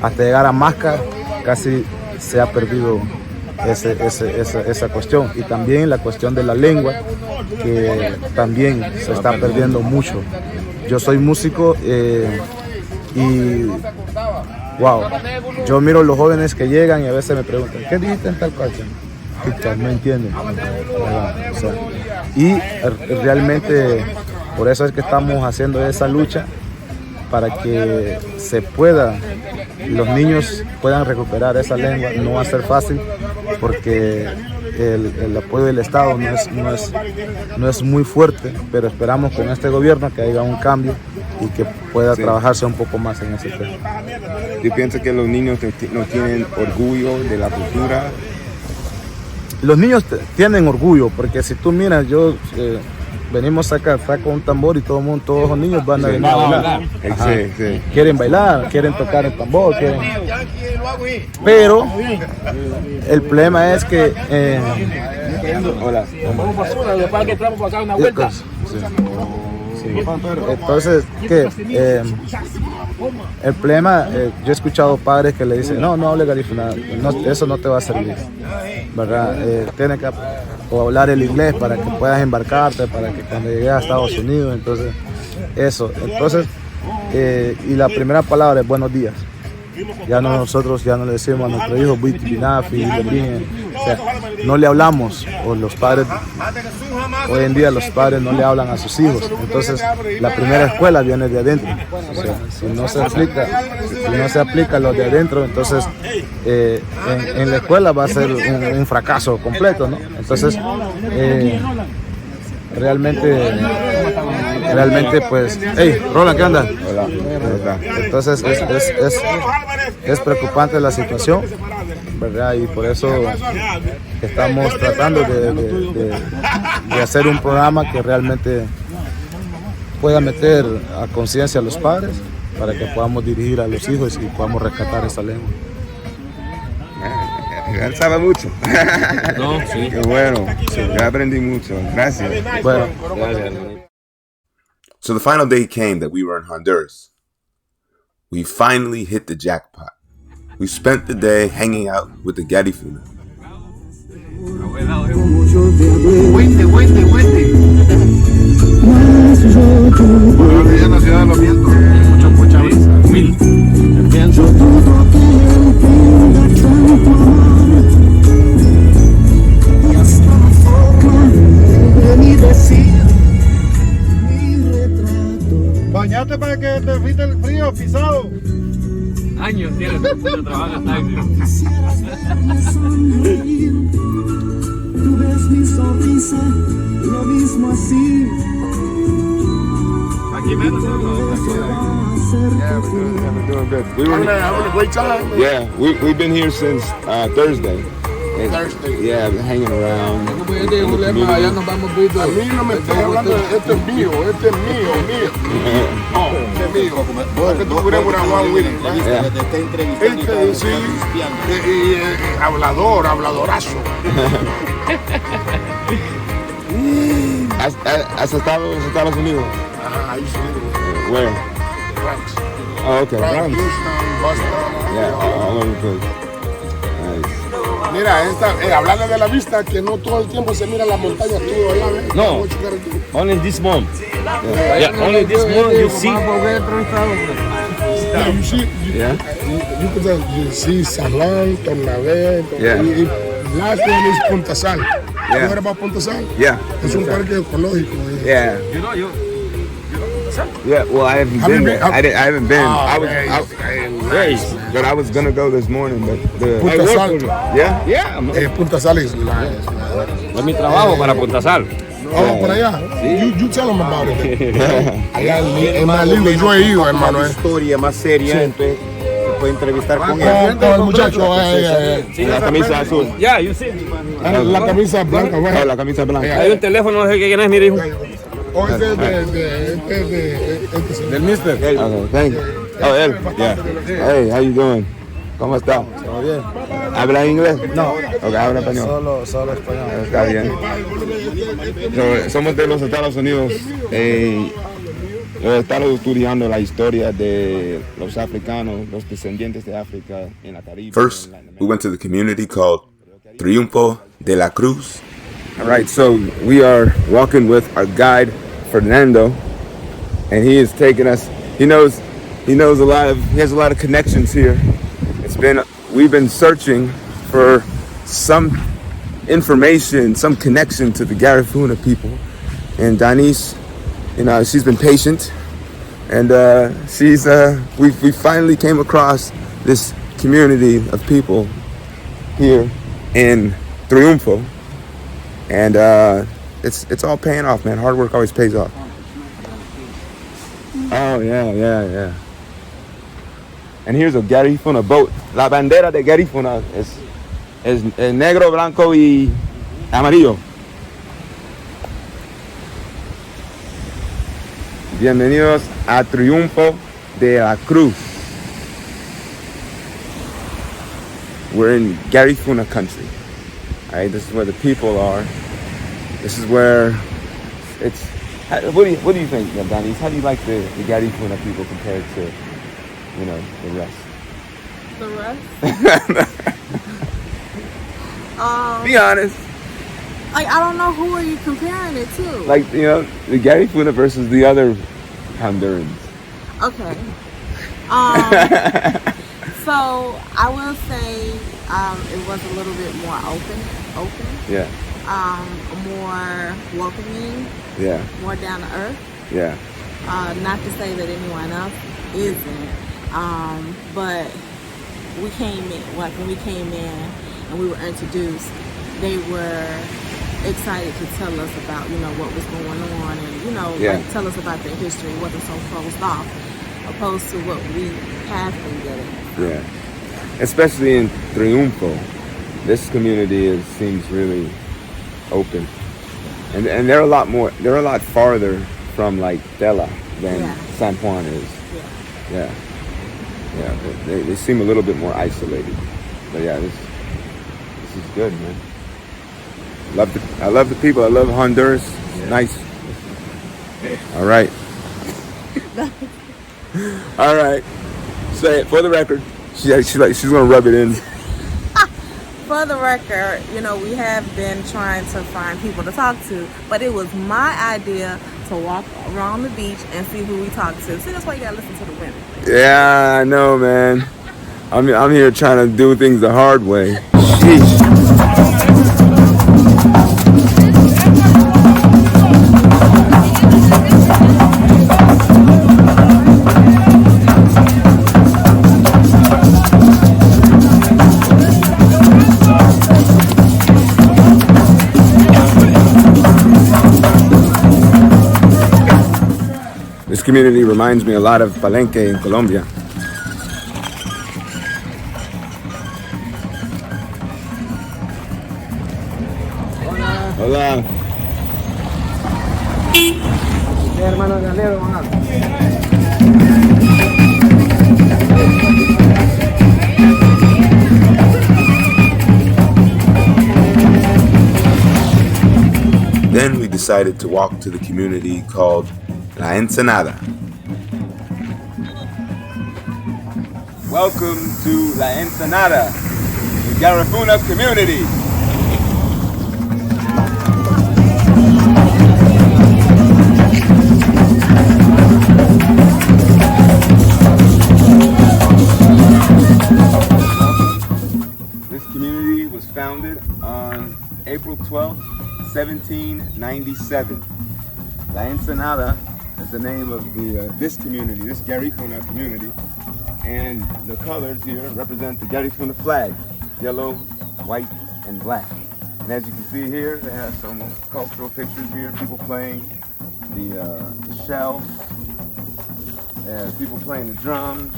hasta llegar a Masca, casi se ha perdido esa cuestión. Y también la cuestión de la lengua, que también se está perdiendo mucho. Yo soy músico y wow, yo miro a los jóvenes que llegan y a veces me preguntan, ¿qué dijiste en tal canción? No entienden. O sea, y realmente por eso es que estamos haciendo esa lucha, para que los niños puedan recuperar esa lengua. No va a ser fácil porque el apoyo del Estado no es muy fuerte, pero esperamos con este gobierno que haya un cambio y que pueda trabajarse un poco más en ese tema. Yo pienso que los niños no tienen orgullo de la cultura. Los niños tienen orgullo, porque si tú miras, yo venimos acá, saca un tambor y todos los niños van a venir a bailar. Sí. Quieren bailar, quieren tocar el tambor, pero el problema es que Hola. entonces el problema, yo he escuchado padres que le dicen no hable garifuna, eso no te va a servir, ¿verdad? Tienes que hablar el inglés para que puedas embarcarte, para que cuando llegues a Estados Unidos, entonces y la primera palabra es buenos días. Nosotros ya no le decimos a nuestro hijo o sea, no le hablamos, o los padres, hoy en día los padres no le hablan a sus hijos, entonces la primera escuela viene de adentro, o sea, si no se aplica lo de adentro, entonces en la escuela va a ser un fracaso completo, ¿no? Entonces realmente pues, hey, Roland, ¿qué onda? Hola. Entonces es preocupante la situación, ¿verdad? Y por eso estamos tratando de hacer un programa que realmente pueda meter a conciencia a los padres para que podamos dirigir a los hijos y podamos rescatar esa lengua. Él sabe mucho. No, sí. Qué bueno. Ya aprendí mucho. Gracias. Bueno. So the final day came that we were in Honduras. We finally hit the jackpot. We spent the day hanging out with the Garifuna. Bañate para que te evite el frío, pisado. Años tiene de trabajo en taxi. Tú ves mi sonrisa, lo mismo así. Aquí menos, Yeah, we're doing good. We were Having a great time. Yeah, we've been here since Thursday. Thursday. Yeah, hanging around. Allá nos vamos viendo. A mí no me estoy hablando de este es mío. No, este es mío. Porque tú hubieras one with it. Este sí, habladorazo. ¿Has estado en Estados Unidos? Ahí sí. Where? Bronx. Oh, okay. Bronx. Houston, Boston. Yeah, all over the place. Nice. Mira, hablarle de la vista, que no todo el tiempo se mira la montaña todo allá, ¿ves? No, only this month. Yeah, only this month you see. Yeah, you see, you see Salón, Tornabé, Yeah. y last one is Punta Sal. Yeah. You heard about Punta Sal? Yeah. Es un parque ecológico. Yeah. Yeah, well, I haven't been there. I haven't been. But I was gonna go this morning, but Punta Sal. Yeah? Yeah. Punta Sal es Es mi trabajo para Punta Sal. Vamos por allá. You tell them about it. Allá es más lindo. Yo he ido, hermano. Una historia más seria, entonces se puede entrevistar con él. Con el muchacho. La camisa azul. Yeah, you see. La camisa blanca. Oh, la camisa blanca. Hay un teléfono, no sé quién es, mire, hijo. O es Del mister. Okay, thank you. Oh, él. Yeah. Hey, how you doing? ¿Cómo está? ¿Todo bien? ¿Habla inglés? No. Okay, habla español. Solo español. Está bien. Somos de los Estados Unidos. He estado estudiando la historia de los africanos, los descendientes de África en la Caribe. First, we went to the community called Triunfo de la Cruz. All right, so we are walking with our guide, Fernando, and he is taking us. He has a lot of connections here. We've been searching for some information, some connection to the Garifuna people, and Denise, she's been patient, and we finally came across this community of people here in Triunfo. And it's all paying off, man. Hard work always pays off. Oh, yeah. And here's a Garifuna boat. La bandera de Garifuna es negro, blanco y amarillo. Bienvenidos a Triunfo de la Cruz. We're in Garifuna country. All right, this is where the people are. This is where it's. What do you think, Danis? How do you like the Garifuna people compared to, the rest? The rest? Be honest. Like, I don't know, who are you comparing it to? Like, the Garifuna versus the other Hondurans. Okay. So I will say it was a little bit more open. Yeah. More welcoming. Yeah. More down to earth. Yeah. Not to say that anyone else isn't, but when we came in and we were introduced, they were excited to tell us about, what was going on and, like, tell us about their history. It wasn't so closed off, opposed to what we have been getting. Yeah. Especially in Triunfo, this community seems really open. And they're a lot farther from like Tela than San Juan is. Yeah. They seem a little bit more isolated. But yeah, this is good, man. I love the people. I love Honduras. Yeah. Nice. All right. All right. Say it for the record. She's gonna rub it in. For the record, we have been trying to find people to talk to, but it was my idea to walk around the beach and see who we talk to. See, that's why you gotta listen to the women. Yeah, I know, man. I'm here trying to do things the hard way. Sheesh. This community reminds me a lot of Palenque in Colombia. Hola. Then we decided to walk to the community called La Ensenada. Welcome to La Ensenada, the Garifuna community. This community was founded on April 12th, 1797. La Ensenada is the name of this community, this Garifuna community, and the colors here represent the Garifuna flag, yellow, white, and black. And as you can see here, they have some cultural pictures here, people playing the shell, they have people playing the drums,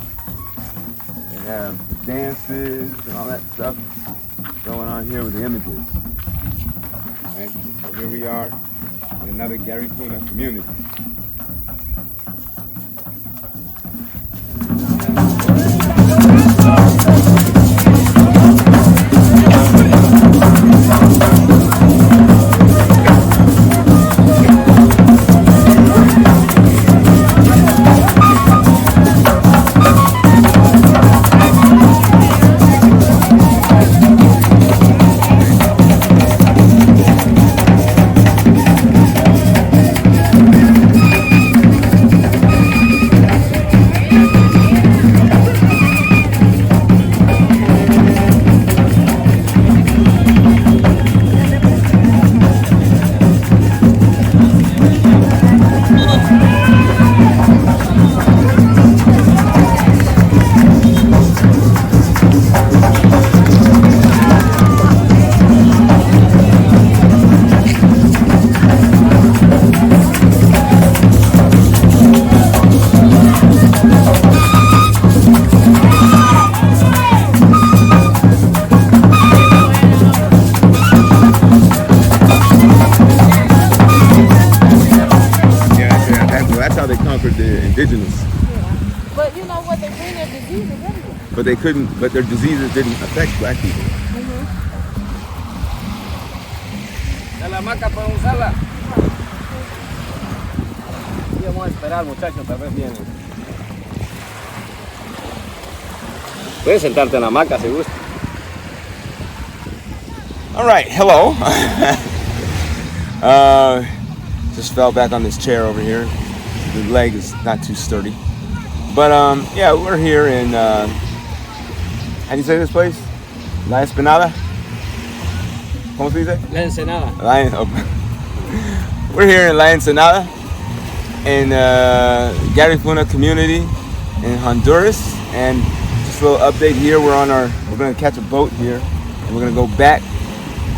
they have the dances and all that stuff going on here with the images. All right, so here we are in another Garifuna community. conquered the indigenous. But you know what? They bring their diseases anyway. But they couldn't. But their diseases didn't affect black people. La hamaca para usarla. Y vamos a esperar, muchachos, tal vez vienen. Puedes sentarte en la hamaca si gusta. All right, hello. Just fell back on this chair over here. The leg is not too sturdy. But yeah, we're here in, how do you say this place? La Esplanada? ¿Cómo se dice? La Ensenada. We're here in La Ensenada, in GARIFUNA community in Honduras. And just a little update here, we're gonna catch a boat here, and we're gonna go back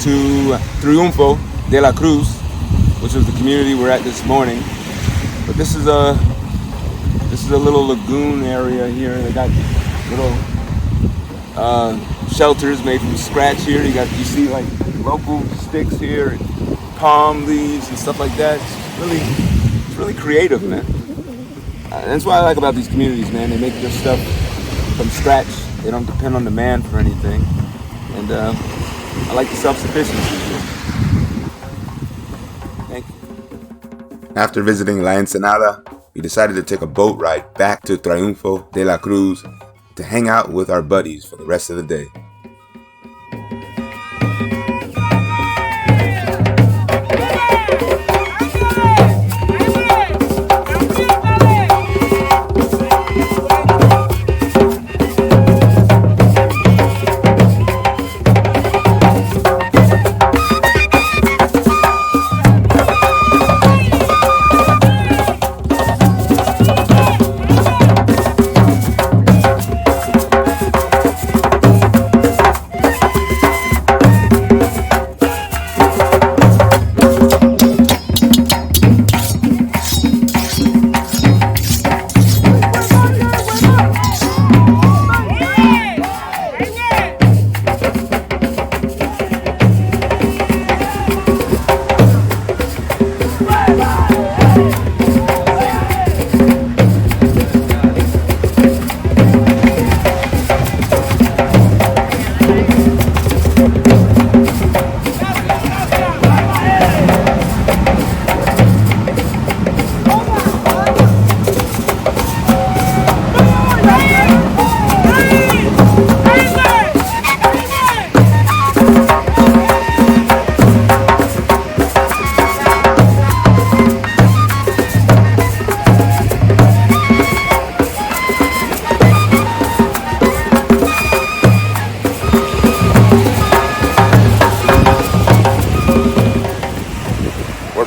to Triunfo de la Cruz, which was the community we're at this morning. But this is a little lagoon area here. They got little shelters made from scratch here. You see like local sticks here, and palm leaves and stuff like that. It's really creative, man. That's what I like about these communities, man. They make their stuff from scratch. They don't depend on the man for anything, and I like the self-sufficiency here. Thank you. After visiting La Ensenada, we decided to take a boat ride back to Triunfo de la Cruz to hang out with our buddies for the rest of the day.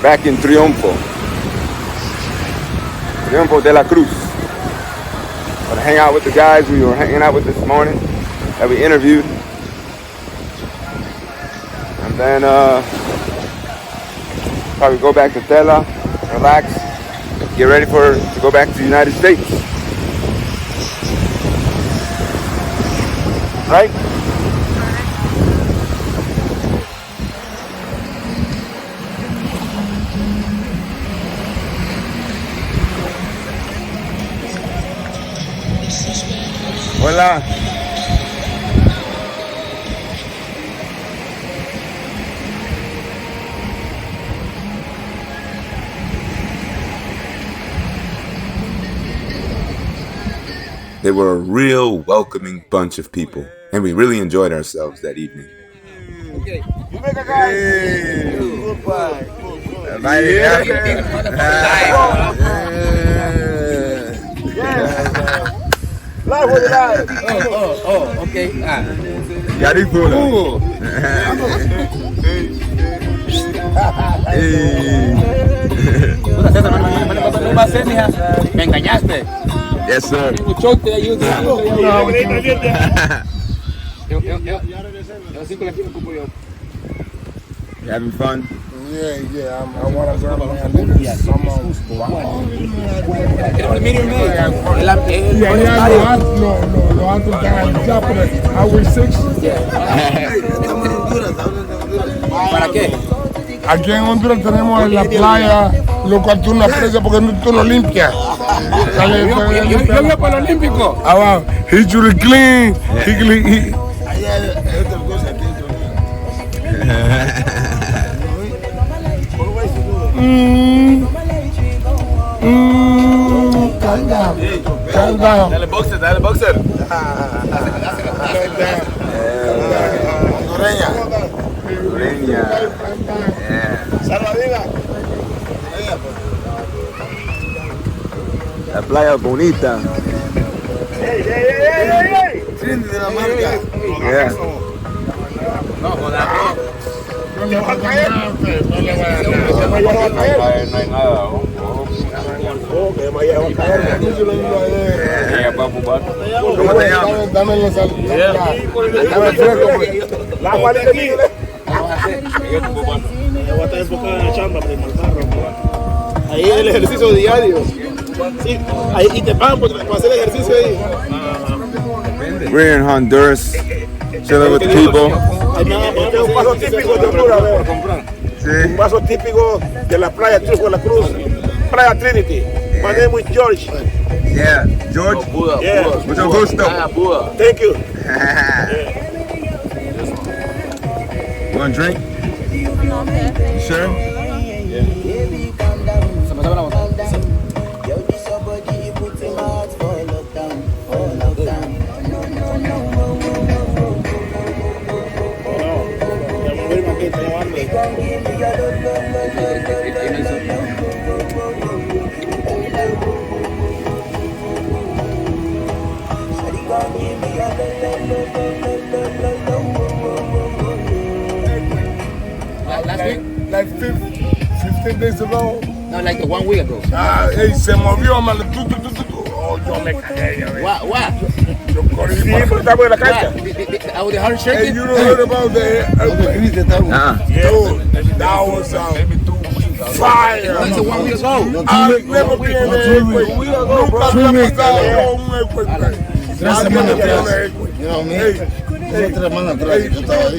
Back in Triunfo de la Cruz. Gonna hang out with the guys we were hanging out with this morning that we interviewed, and then probably go back to Tela, relax, get ready to go back to the United States. Right? Hola. They were a real welcoming bunch of people, and we really enjoyed ourselves that evening. Okay. Hey. Goodbye. Live with it live. Oh, okay. Garifuna. Me engañaste. Yes, sir. You having fun? Yeah. I want to grab my Los altos están ya, pero I weigh 6. ¿Para qué? Aquí en Honduras tenemos en la playa lo cual tú no aprecias porque tú no limpias. Yo voy para el Olímpico. Abajo. He should clean. He clean. Calm down. Dale boxer, dale boxer. Hondureña. Salvadina. La playa bonita. Trinity de la marca. Yeah. No, con la no le va a caer. No le va a caer. No hay nada. ¿Cómo te llamas? Dame la sal. Dame fresco, pues. La agua de aquí. Ya voy a estar enfocado en la chamba, pero ahí es el ejercicio diario. Sí, ahí, y te pagan por hacer el ejercicio ahí. We're in Honduras, chilling with the people. Este es un paso típico de Honduras, un paso típico de la playa Triunfo de la Cruz, playa Trinity. My name is George. Yeah, George. Buddha. Yeah. Mucho gusto. Thank you. You want a drink? You sure? Last week? Like 15 days ago. No, like 1 week ago. Hey, se movió, man. Oh, yo me cagué. What? Yo corrí. Sí, pero estamos en la cancha. Was the heart shaking? Hey, you don't heard about the earthquake? Dude, that was fire. That's 1 week ago. I've never been in an earthquake. Nunca había pasado un earthquake. 3 semanas atrás. You know what I mean? 3 semanas atrás.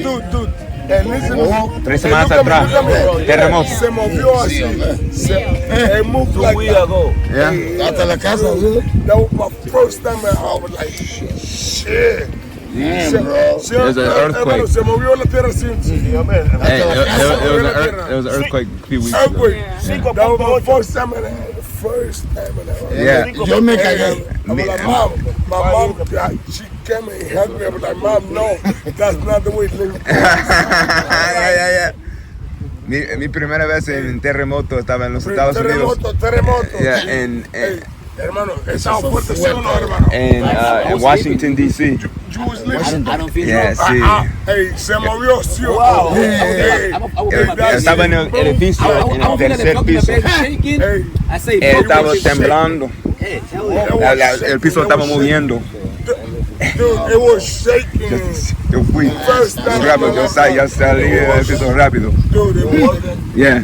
Dude. 3 semanas atrás, terremoto. Se movió así. It moved like that. Yeah. Hasta la casa. That was my first time I was like, shit. Damn, bro. There's an earthquake. Se movió la tierra así. Hey, there was an earthquake a few weeks ago. That was my first time in Yeah. Yo me cagué. I'm like, Mom, my mom, she came and hugged me. I was like, Mom, no, that's not the way to live. Yeah. Mi primera vez en terremoto estaba en los Estados Unidos. Terremoto. Yeah, hermano, estaba fuerte, hermano. In Washington, D.C. You was listening. I don't feel Yeah, sí. Hey, se movió, sí. Wow. Estaba en el edificio, en el tercer piso. Estaba temblando. El piso estaba moviendo. Dude, it was shaking. Yo fui rápido, yo salí del piso rápido. Dude, it was. Yeah.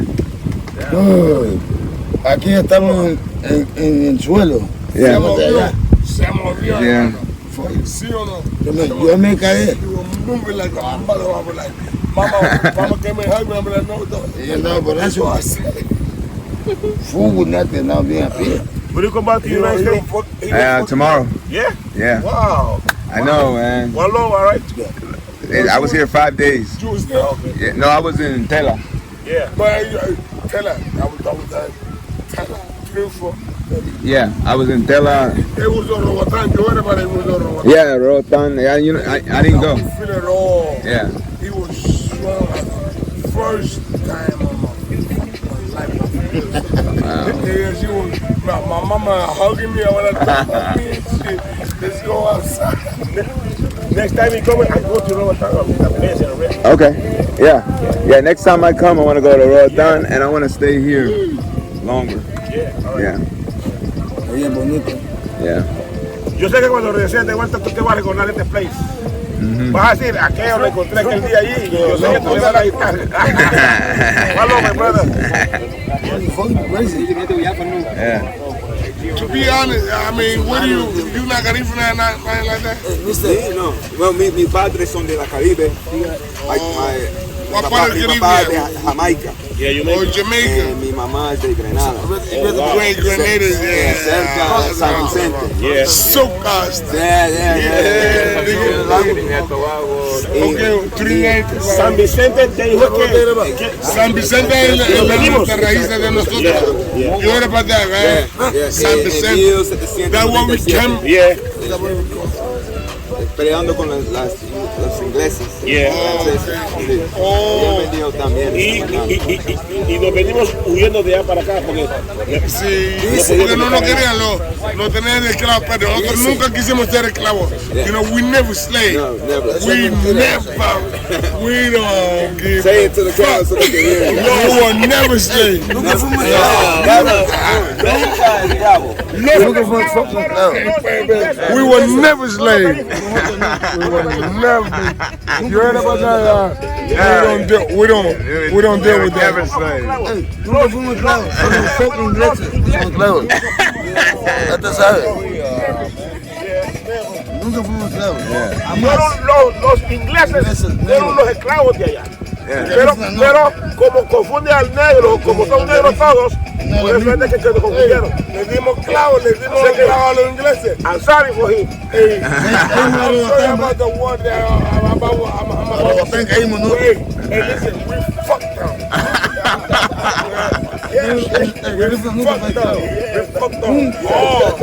Aquí estamos en el suelo. Yeah. Se movió. Yeah. ¿Sí o no? Yo me caí. Mama que me hug me, no, por eso así. Fútbol, no, bien a pie. Will you come back to the United States? Tomorrow. Yeah? Yeah. Wow. I know, man. How long, all right? I was here 5 days. You was there? Yeah, no, I was in Tela. Yeah. But Tela, I was Tela. Beautiful. Yeah, I was in Tela. It was on Roatan. You heard about it? It was on Roatan. Yeah, Roatan. Yeah, you know, I didn't go. Feel it all. Yeah. He was strong. First time on my life. Wow. Yeah, she was. My mama hugging me. I want to hug me and shit. Let's go outside. Next time you come, I go to Roatan. Okay. Yeah. Next time I come, I want to go to Roatan and I want to stay here longer. Yeah. Oye, bonito. Yeah. Yo sé que cuando regreses de vuelta tú te vas a recordar este place. Vas a decir, aquello lo encontré aquel día allí. Yo sé que tú le das la guitarra. Hello, my brother. Yeah. To be honest, I mean, what do you not GARIFUNA like that? No. Well, mis padres son de la Caribe. What part of the Mi papá es de Caribbean? Jamaica. Yeah, you Or make Jamaica? Mi mamá es de Grenada. Great Grenadiers, Cerca de San Vicente. Yeah. So cost. Okay, 3 acres. San Vicente te dijo que San Vicente es la raíz de nosotros. You heard about that, right? San Vicente. That one we came. Yeah. Peleando con los ingleses. Yeah. Sí. Y he venido también. Y nos venimos huyendo de allá para acá porque Sí, porque no nos querían, no tenían esclavos, pero nosotros nunca quisimos ser esclavos. You know, we never slave. No, never. We don't give Say it to the crowd so they can hear it. No, we were never slave. Nunca fuimos We were never slave. We were never. You heard about that? We don't deal with that. Nunca fuimos esclavos, somos pocos ingleses, somos esclavos. Ya te sabes. Nunca fuimos esclavos. los ingleses fueron los esclavos de allá. Pero como confunde al negro, como son negros todos, por eso es de que se confundieron. Les dimos clavos a los ingleses. I'm sorry for him. I'm sorry about the one that Roatan caímos, ¿no? Hey, listen, we fucked them. We fucked them. Oh.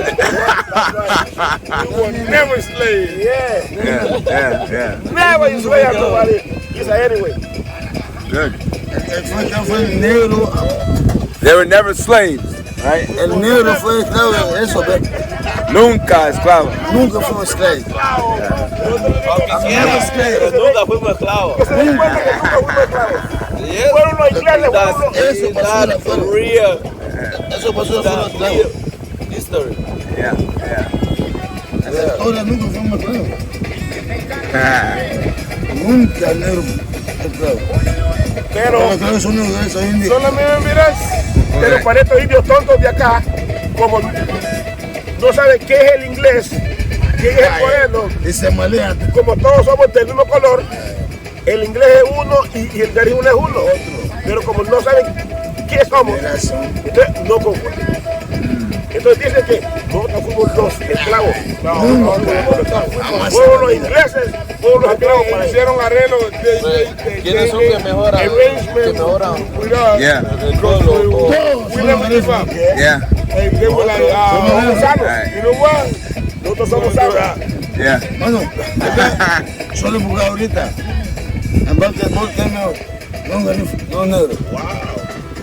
We were never slaves. Yeah. Never you slave somebody. You say anyway. Good. Fue el negro. They were never slaves, right? El negro fue esclavo de eso, ve. Nunca esclavo. Nunca fuimos esclavos. Nunca fuimos esclavos. Fueron los ingleses. Eso pasó la Real. Eso pasó la esclavos. History. Yeah. Ahora nunca fuimos esclavos. Nunca el negro esclavo. Pero son indios. solamente miras, pero para estos indios tontos de acá, como no saben qué es el inglés, quién es el moreno, Y se malean. como todos somos del mismo color, el inglés es uno y el garifuna es uno. Pero como no saben qué somos, entonces no confunden. Entonces dicen que nosotros fuimos los esclavos. No, fueron los ingleses, fueron los esclavos para hicieron arreglo. ¿Quiénes son que mejoran? Yeah. We never give up. Yeah. They were like, somos sanos. Right. you know what? Nosotros somos sanos. Yeah. Mano, solo porque ahorita, en basquetbol tenemos no negro.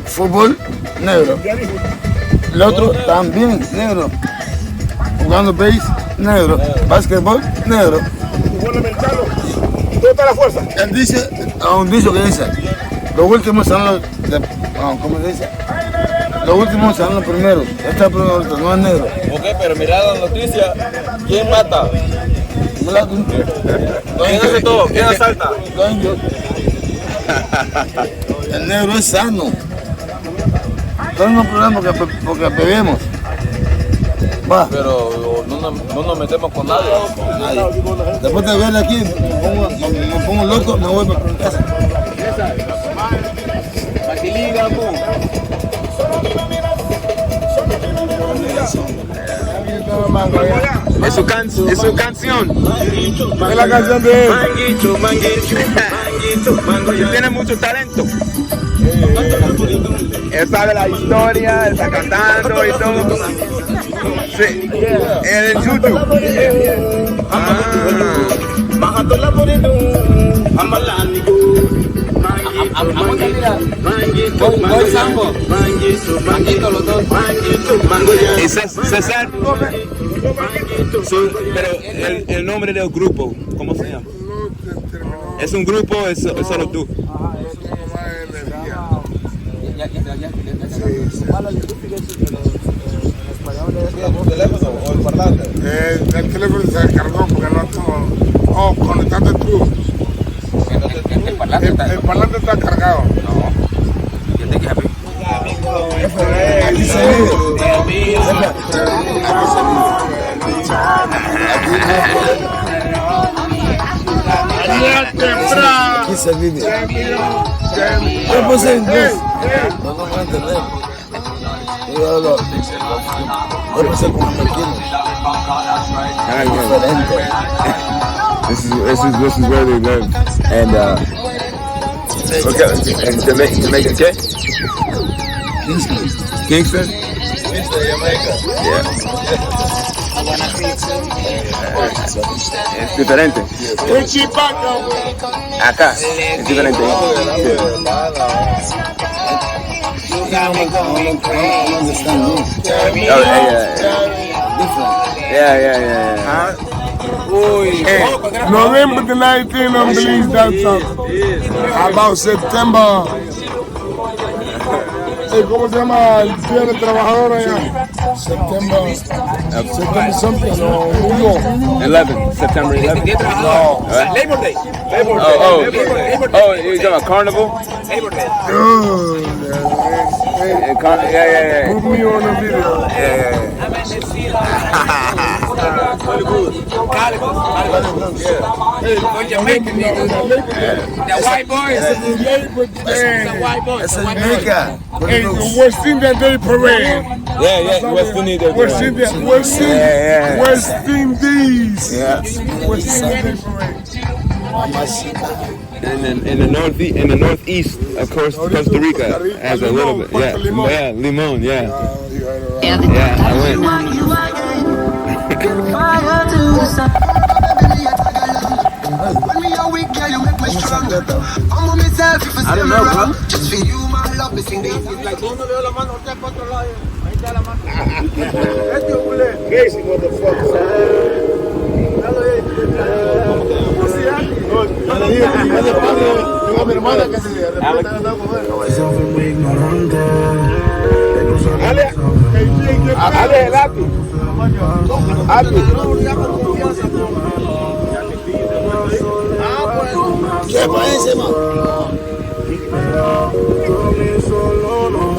Fútbol, negro. El otro también negro. Jugando base, negro. Basquetbol, negro. Fútbol americano. ¿Dónde está la fuerza? Él dice, a un dicho que dice, los últimos son los, ¿cómo se dice? Los últimos son los primeros. Este es el primero, no es negro. Ok, pero mira la noticia. ¿Quién mata? ¿Quién hace todo? ¿Quién asalta? El negro es sano. Tenemos problemas porque bebemos. Va. Pero no nos metemos con nadie. Después de verle aquí, me pongo loco, me voy para mi casa. Es su canción. Es la canción de él. Él tiene mucho talento. Él sabe la historia, él está cantando y todo. Sí. En YouTube. Y César. Pero el nombre del grupo, ¿cómo se llama? ¿Es un grupo o es solo tú? ¿El teléfono o el parlante? El teléfono se descargó porque no estuvo. Oh, conectate tú. El parlante está cargado. No. Aquí se vive. 15 líneas. Yo puse inglés. No me entender. Yo hablo. Yo puse como mequino. Diferente. This is where they live. And okay, and Jamaican qué? Kingston? Jamaica. Yeah. Es diferente. Acá es diferente. Yeah. November the 19th on Belize downtown. About September. ¿Cómo se llama el día del trabajador allá? September something, no, 11, September 11th. No. Labor Day. Oh, you talking about Carnival? Labor Day. Yeah. Put me on the video. Yeah. Jamaican niggas. The white boys. The white boys. It's a Jamaica. Hey, the West Indian Day Parade. Yeah, West Indies. West Indies. Yeah. West Indian Day Parade. And then in the northeast, of course, Costa Rica has a little bit. Yeah, Limon. Yeah, I went. I don't know, bro. Crazy motherfucker. Ale el lápiz. ¿Qué parece, man?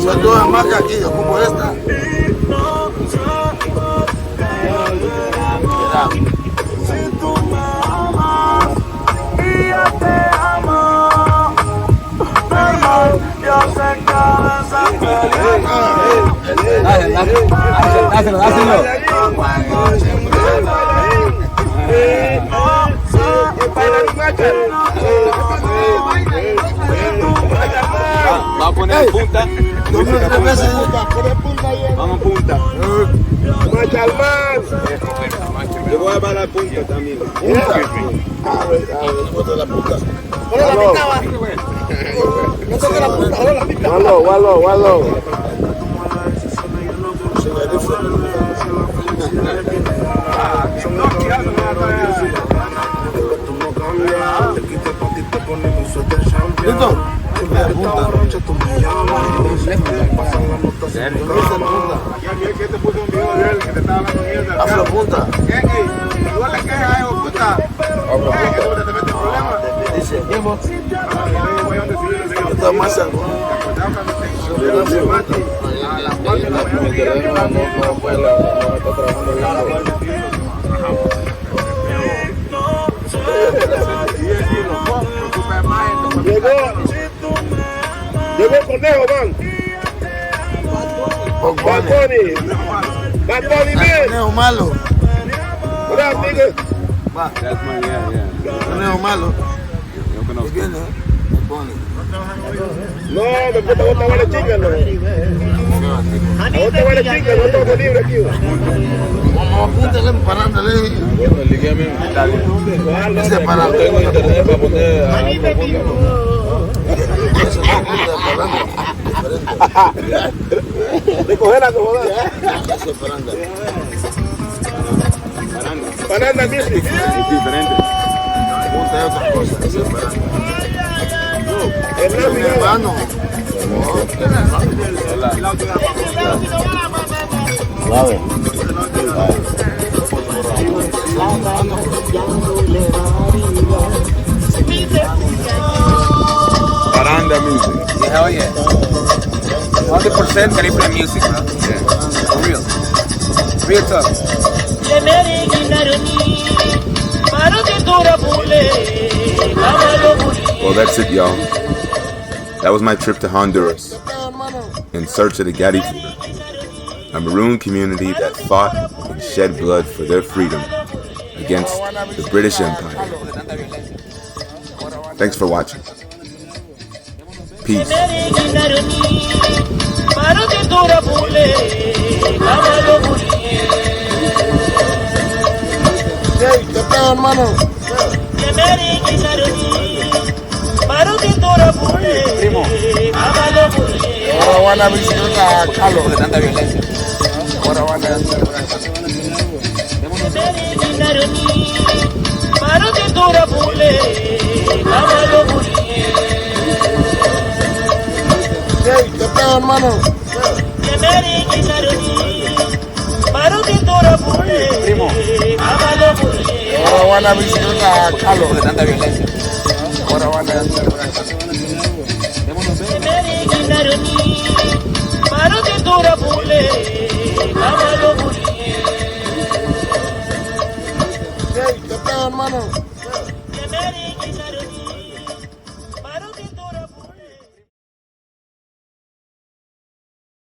Son dos hamacas aquí, como esta. Dáselo. Vamos a poner punta. Vamos punta. Machalman. Yo voy a parar punta también. Wallo. ¿Listo? Afropunta. Está más algo. Llegó el conejo, man. Bad Bunny, man. Conejo malo. What up, nigga? That's my, yeah. Conejo malo. Yo conozco. ¿Qué viene? Bad Bunny. No, me gusta botar vale chica, no. Botar vale chica, no tengo libre aquí. Vamos, apúntale, parándole. Ese parando. Tengo internet para poner a de coger la cojones. Paranda music. Es diferente. Punta es otra cosa. Ese es paranda. Es mi hermano. Suave. Paranda music. Yeah, hell yeah. 100% Caribbean music, bro. Yeah. For real. Real tough. Well, that's it, y'all. That was my trip to Honduras in search of the Garifuna, a Maroon community that fought and shed blood for their freedom against the British Empire. Thanks for watching. Peace. Primo. Ahora van a visitar a Carlos de tanta violencia. Ahora van a hermano. Primo. Ahora van a visitar a Carlos de tanta violencia. Ahora van a hermano.